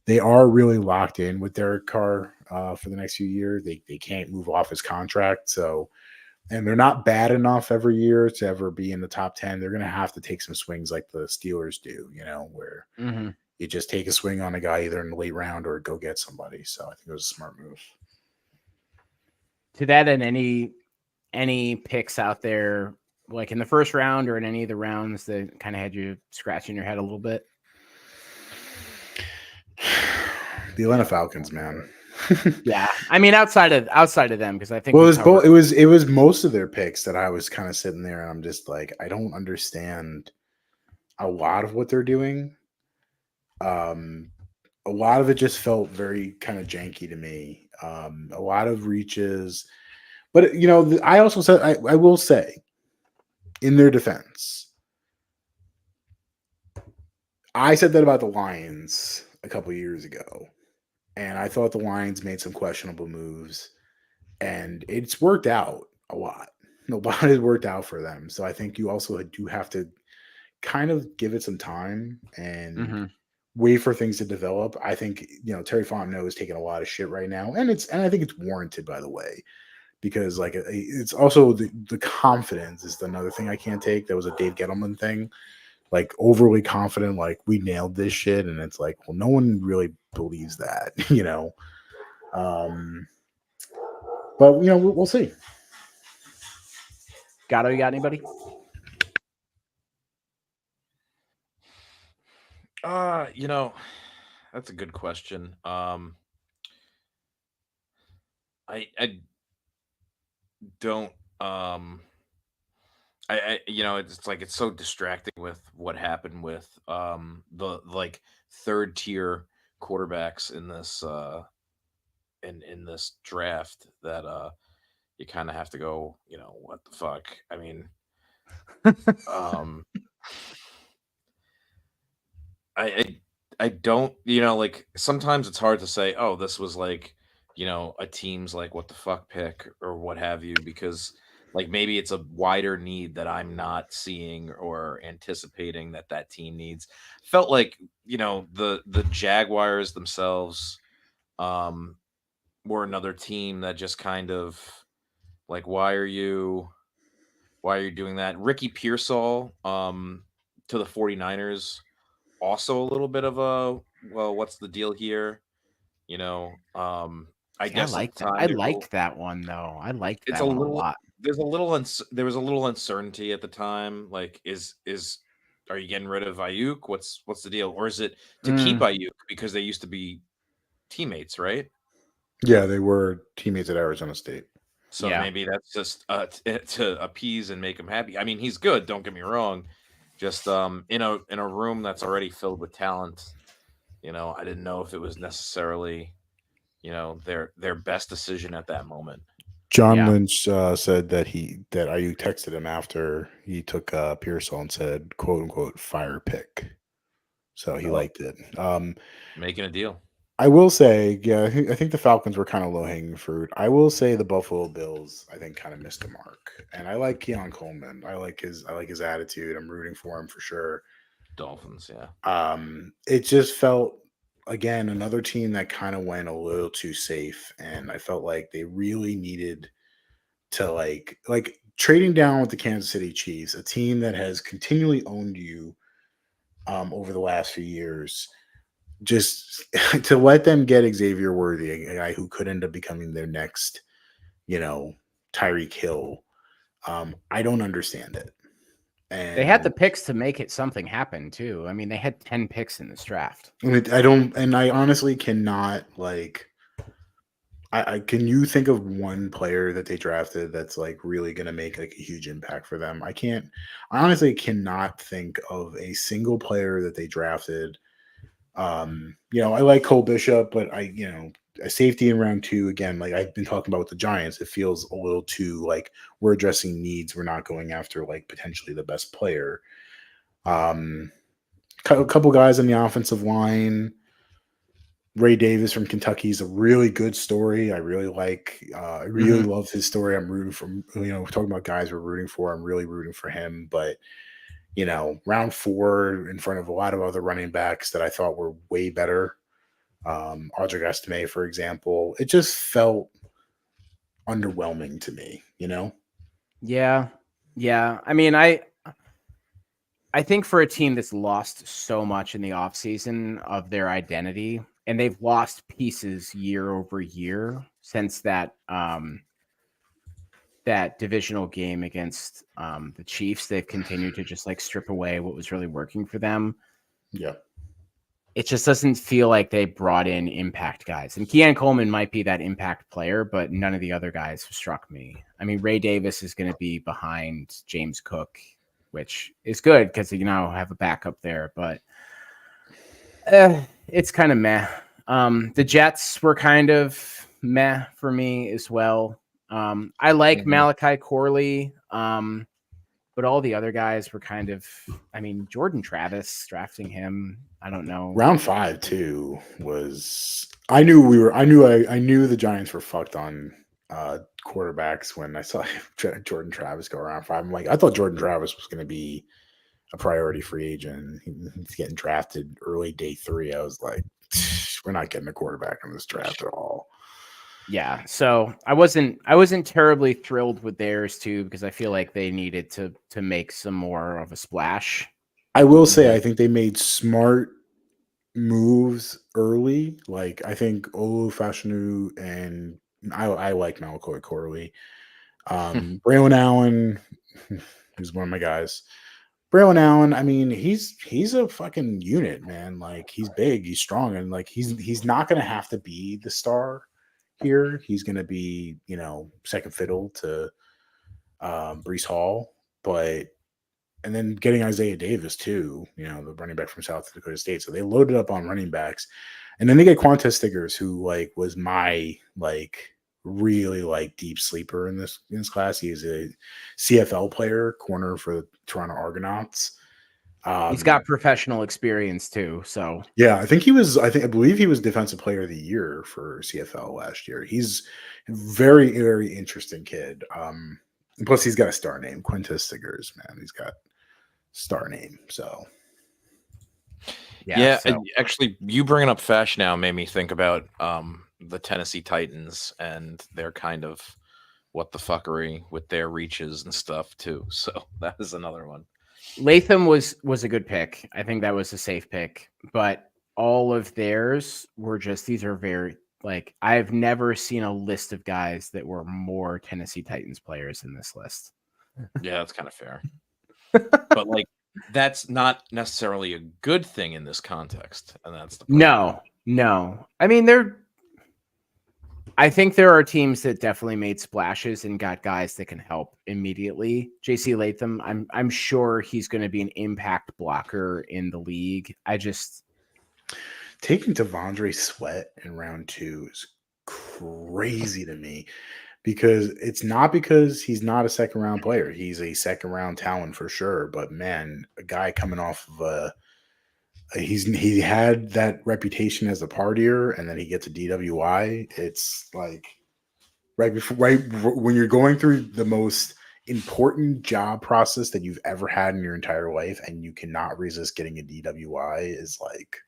they are really locked in with Derek Carr for the next few years. They can't move off his contract. So and they're not bad enough every year to ever be in the top 10. They're going to have to take some swings like the Steelers do, where you just take a swing on a guy either in the late round or go get somebody. So I think it was a smart move. To that, and any picks out there, like in the first round or in any of the rounds that kind of had you scratching your head a little bit? The Atlanta Falcons, man. Yeah, I mean outside of them, because I think it was most of their picks that I was kind of sitting there and I'm just like, I don't understand a lot of what they're doing. A lot of it just felt very kind of janky to me. A lot of reaches, but I also said I will say, in their defense, I said that about the Lions a couple years ago. And I thought the Lions made some questionable moves, and it's worked out a lot. A lot has worked out for them. So I think you also do have to kind of give it some time and wait for things to develop. I think, Terry Fontenot is taking a lot of shit right now. And I think it's warranted, by the way, because like it's also the confidence is another thing I can't take. That was a Dave Gettleman thing. Like overly confident, like we nailed this shit, and it's like, well, no one really believes that, But we'll see. Gatto, you got anybody? That's a good question. I don't. It's like it's so distracting with what happened with the like third tier quarterbacks in this in this draft that you kind of have to go, what the fuck? I mean, I don't, like sometimes it's hard to say, oh, this was like, a team's like what the fuck pick or what have you, because like maybe it's a wider need that I'm not seeing or anticipating that team needs. Felt like, the Jaguars themselves were another team that just kind of like, why are you doing that? Ricky Pearsall to the 49ers, also a little bit of a, well, what's the deal here? I guess like that. I liked that one though. I liked that one a lot. There was a little uncertainty at the time. Like, are you getting rid of Ayuk? What's the deal? Or is it to keep Ayuk because they used to be teammates, right? Yeah, they were teammates at Arizona State. So maybe that's just to appease and make him happy. I mean, he's good. Don't get me wrong. Just in a room that's already filled with talent, I didn't know if it was necessarily, their best decision at that moment. John Lynch said that Ayuk texted him after he took Pearsall and said, "quote unquote fire pick." So he liked it. Making a deal. I will say, I think the Falcons were kind of low hanging fruit. I will say the Buffalo Bills, I think, kind of missed the mark. And I like Keon Coleman. I like his attitude. I'm rooting for him for sure. Dolphins, yeah. It just felt, again, another team that kind of went a little too safe, and I felt like they really needed to like trading down with the Kansas City Chiefs, a team that has continually owned you over the last few years. Just to let them get Xavier Worthy, a guy who could end up becoming their next, Tyreek Hill. I don't understand it. And they had the picks to make it something happen too. I mean, they had 10 picks in this draft. I honestly cannot can you think of one player that they drafted that's like really going to make like a huge impact for them? I honestly cannot think of a single player that they drafted. I like Cole Bishop, but a safety in round 2, again, like I've been talking about with the Giants, it feels a little too like we're addressing needs. We're not going after like potentially the best player. A couple guys on the offensive line. Ray Davis from Kentucky is a really good story. I really like. I really love his story. I'm rooting for. We're talking about guys we're rooting for. I'm really rooting for him. But round 4 in front of a lot of other running backs that I thought were way better. Audric Estime, for example, it just felt underwhelming to me. Yeah. Yeah. I mean, I think for a team that's lost so much in the offseason of their identity, and they've lost pieces year over year since that divisional game against the Chiefs, they've continued to just like strip away what was really working for them. Yeah. It just doesn't feel like they brought in impact guys. And Keon Coleman might be that impact player, but none of the other guys struck me. I mean, Ray Davis is going to be behind James Cook, which is good because you now have a backup there, but it's kind of meh. The Jets were kind of meh for me as well. I like Malachi Corley, but all the other guys were kind of, I mean, Jordan Travis, drafting him, I don't know. Round 5 too was. I knew the Giants were fucked on quarterbacks when I saw Jordan Travis go around 5. I'm like, I thought Jordan Travis was going to be a priority free agent. He's getting drafted early day 3. I was like, we're not getting a quarterback in this draft at all. Yeah, so I wasn't terribly thrilled with theirs too, because I feel like they needed to make some more of a splash. I will say I think they made smart moves early. Like I think Olu Fashanu and I like Malachi Corley. Braylon Allen, who's one of my guys. Braylon Allen, I mean, he's a fucking unit, man. Like he's big, he's strong, and like he's not gonna have to be the star here. He's gonna be, second fiddle to Brees Hall, and then getting Isaiah Davis too, the running back from South Dakota State. So they loaded up on running backs, and then they get Quantez Stiggers, who like was my really deep sleeper in this class. He is a CFL player, corner for the Toronto Argonauts. He's got professional experience too, so yeah, I believe he was Defensive Player of the Year for CFL last year. He's a very, very interesting kid. Plus, he's got a star name, Quintez Stiggers. Man, he's got star name. So yeah. Actually, you bringing up Fash now made me think about the Tennessee Titans and their kind of what the fuckery with their reaches and stuff too. So that is another one. Latham was a good pick. I think that was a safe pick, but all of theirs were just, these are very, I've never seen a list of guys that were more Tennessee Titans players in this list. Yeah, that's kind of fair. But that's not necessarily a good thing in this context. And that's the problem. No. I mean, I think there are teams that definitely made splashes and got guys that can help immediately. JC Latham, I'm sure he's going to be an impact blocker in the league. Taking Devondre Sweat in round 2 is crazy to me, because it's not because he's not a second round player. He's a second round talent for sure. But man, a guy coming off of he had that reputation as a partier, and then he gets a DWI. It's like right when you're going through the most important job process that you've ever had in your entire life, and you cannot resist getting a DWI, is like.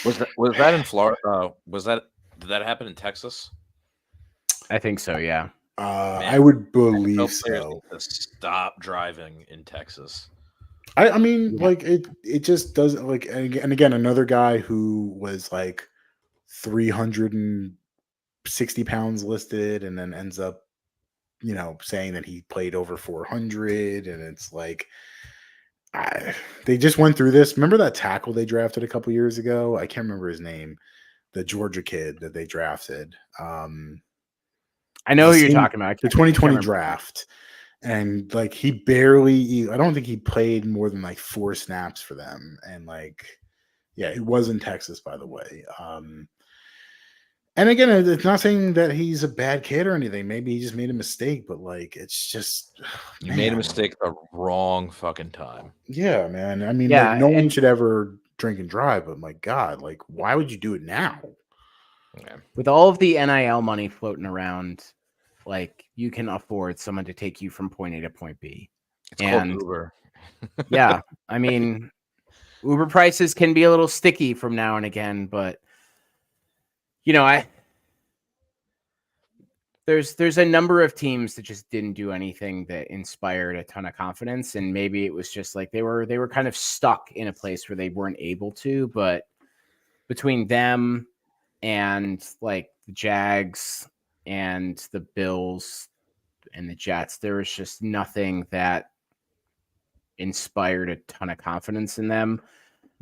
Was that in Florida? Did that happen in Texas? I think so. Yeah. I would believe so. Stop driving in Texas. I mean, it just doesn't and again, another guy who was 360 pounds listed, and then ends up, saying that he played over 400, and it's they just went through this. Remember that tackle they drafted a couple years ago? I can't remember his name. The Georgia kid that they drafted. I know who you're talking about. The 2020 draft. And he barely, I don't think he played more than 4 snaps for them. And it was in Texas, by the way. And again, it's not saying that he's a bad kid or anything. Maybe he just made a mistake, but it's just you made a mistake the wrong fucking time. Yeah, man. I mean, no one should ever drink and drive, but my God, why would you do it now? Yeah. With all of the NIL money floating around, you can afford someone to take you from point A to point B. It's called Uber. Yeah. I mean, Uber prices can be a little sticky from now and again, but there's there's a number of teams that just didn't do anything that inspired a ton of confidence, and maybe it was just like they were kind of stuck in a place where they weren't able to. But between them and like the Jags and the Bills and the Jets, there was just nothing that inspired a ton of confidence in them.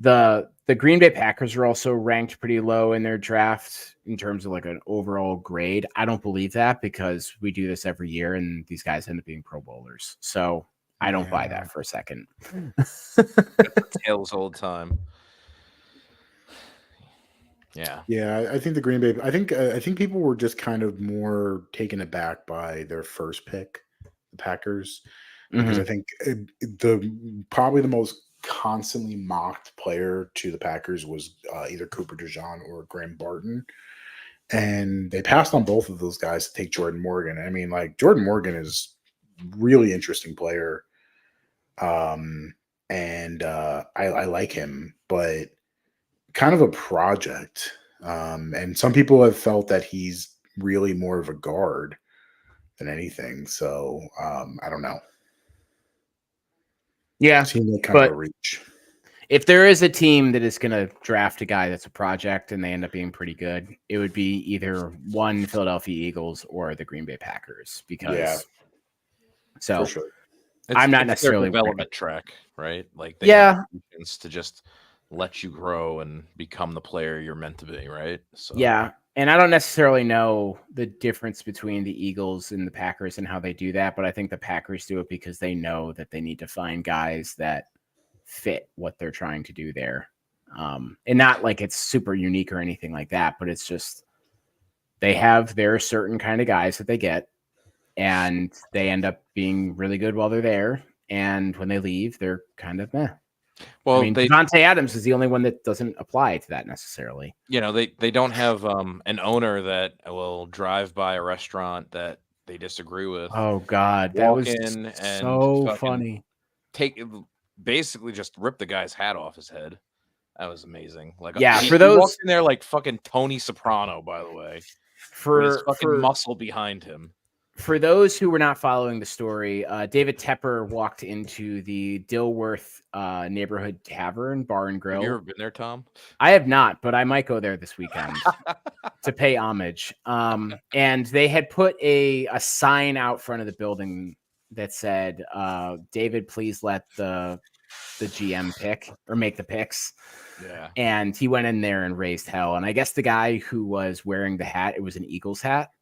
The Green Bay Packers are also ranked pretty low in their draft in terms of like an overall grade. I don't believe that because we do this every year and these guys end up being Pro Bowlers. So I don't buy that for a second. Tails old time. Yeah. Yeah, I think the Green Bay. I think people were just kind of more taken aback by their first pick, the Packers, because I think probably the most constantly mocked player to the Packers was either Cooper DeJean or Graham Barton, and they passed on both of those guys to take Jordan Morgan. I mean, like Jordan Morgan is really interesting player, and I like him, but kind of a project. And some people have felt that he's really more of a guard than anything. So I don't know. Yeah, seems like kind of a reach. If there is a team that is going to draft a guy that's a project and they end up being pretty good, it would be either one Philadelphia Eagles or the Green Bay Packers. Because for sure. I'm not necessarily their development track, right? Like they have to just let you grow and become the player you're meant to be, right? So yeah. And I don't necessarily know the difference between the Eagles and the Packers and how they do that, but I think the Packers do it because they know that they need to find guys that fit what they're trying to do there. And not like it's super unique or anything like that, but it's just they have their certain kind of guys that they get, and they end up being really good while they're there. And when they leave, they're kind of meh. Well, I mean, Davante Adams is the only one that doesn't apply to that necessarily. You know, they don't have an owner that will drive by a restaurant that they disagree with. Oh God, that was so funny. Basically just rip the guy's hat off his head. That was amazing. Like, yeah, for those walked in there like fucking Tony Soprano, by the way, for his fucking muscle behind him. For those who were not following the story, David Tepper walked into the Dilworth neighborhood tavern, bar and grill. Have you ever been there, Tom? I have not, but I might go there this weekend to pay homage. And they had put a sign out front of the building that said, David, please let the GM pick or make the picks. Yeah. And he went in there and raised hell. And I guess the guy who was wearing the hat, it was an Eagles hat.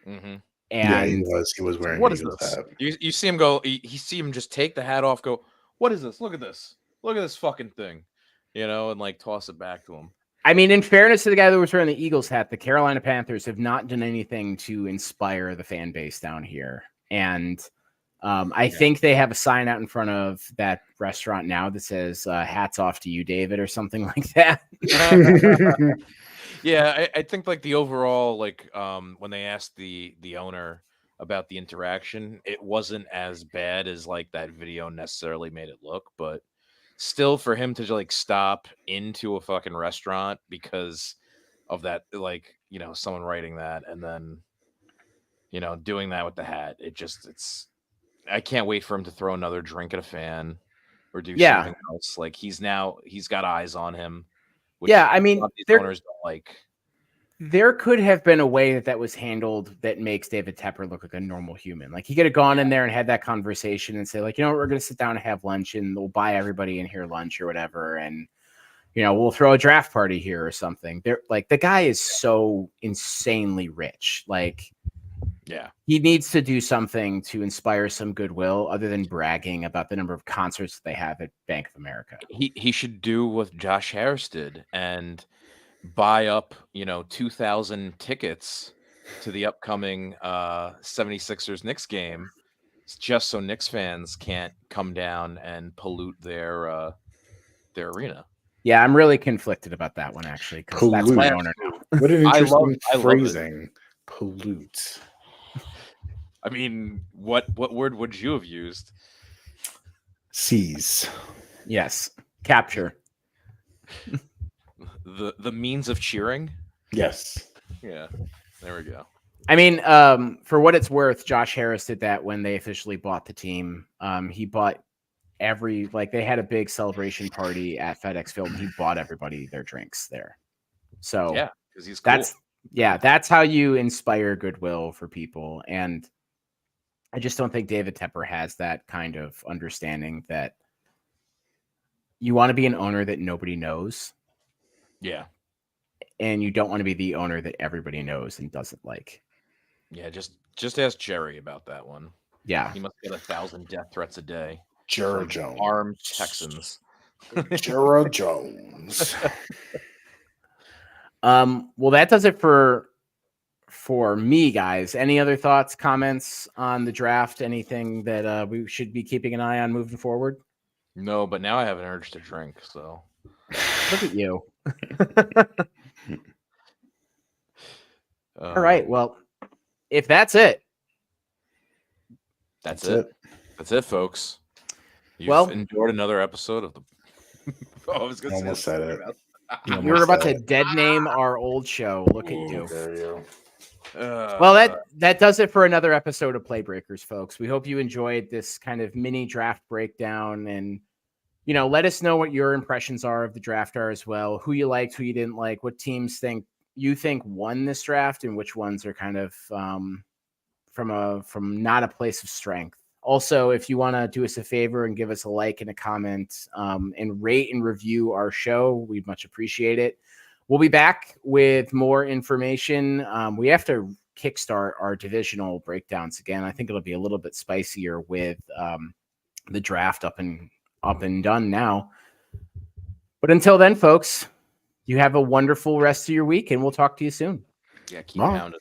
Mm-hmm. And he was wearing what is this? You see him go, you see him just take the hat off, go, what is this? Look at this. Look at this fucking thing. You know, and like toss it back to him. I mean, in fairness to the guy that was wearing the Eagles hat, the Carolina Panthers have not done anything to inspire the fan base down here. And I think they have a sign out in front of that restaurant now that says hats off to you, David, or something like that. Yeah, I think like the overall, like when they asked the owner about the interaction, it wasn't as bad as like that video necessarily made it look, but still for him to like stop into a fucking restaurant because of that, like, you know, someone writing that and then, you know, doing that with the hat, I can't wait for him to throw another drink at a fan or do something else. Like he's got eyes on him. I mean, owners don't like. There could have been a way that was handled that makes David Tepper look like a normal human. Like he could have gone in there and had that conversation and say, like, you know what, we're going to sit down and have lunch and we'll buy everybody in here lunch or whatever. And, you know, we'll throw a draft party here or something. Like the guy is so insanely rich. Like, yeah, he needs to do something to inspire some goodwill other than bragging about the number of concerts that they have at Bank of America. He should do what Josh Harris did and buy up, you know, 2,000 tickets to the upcoming 76ers Knicks game just so Knicks fans can't come down and pollute their arena. Yeah, I'm really conflicted about that one, actually. That's my owner now. What an interesting phrasing. Pollute. I mean, what word would you have used? Seize. Yes. Capture. The means of cheering? Yes. Yeah. There we go. I mean, for what it's worth, Josh Harris did that when they officially bought the team. He bought they had a big celebration party at FedEx Field, and he bought everybody their drinks there. So yeah, because he's cool. That's how you inspire goodwill for people. And I just don't think David Tepper has that kind of understanding that you want to be an owner that nobody knows. Yeah. And you don't want to be the owner that everybody knows and doesn't like. Yeah, just ask Jerry about that one. Yeah. He must get 1,000 death threats a day. Jura Jones. Armed Texans. Jura Jones. Well, that does it for me, guys. Any other thoughts, comments on the draft? Anything that we should be keeping an eye on moving forward? No, but now I have an urge to drink, so look at you. All right. Well, if that's it. That's it. That's it, folks. You've endured another episode of the I was gonna almost said it. You were about to dead name our old show. Look at you. There you well, that does it for another episode of Playbreakers, folks. We hope you enjoyed this kind of mini draft breakdown, and let us know what your impressions are of the draft are as well. Who you liked, who you didn't like, what teams you think won this draft, and which ones are kind of from not a place of strength. Also, if you want to do us a favor and give us a like and a comment and rate and review our show, we'd much appreciate it. We'll be back with more information. We have to kickstart our divisional breakdowns again. I think it'll be a little bit spicier with the draft up and done now. But until then, folks, you have a wonderful rest of your week, and we'll talk to you soon. Yeah, keep pounding.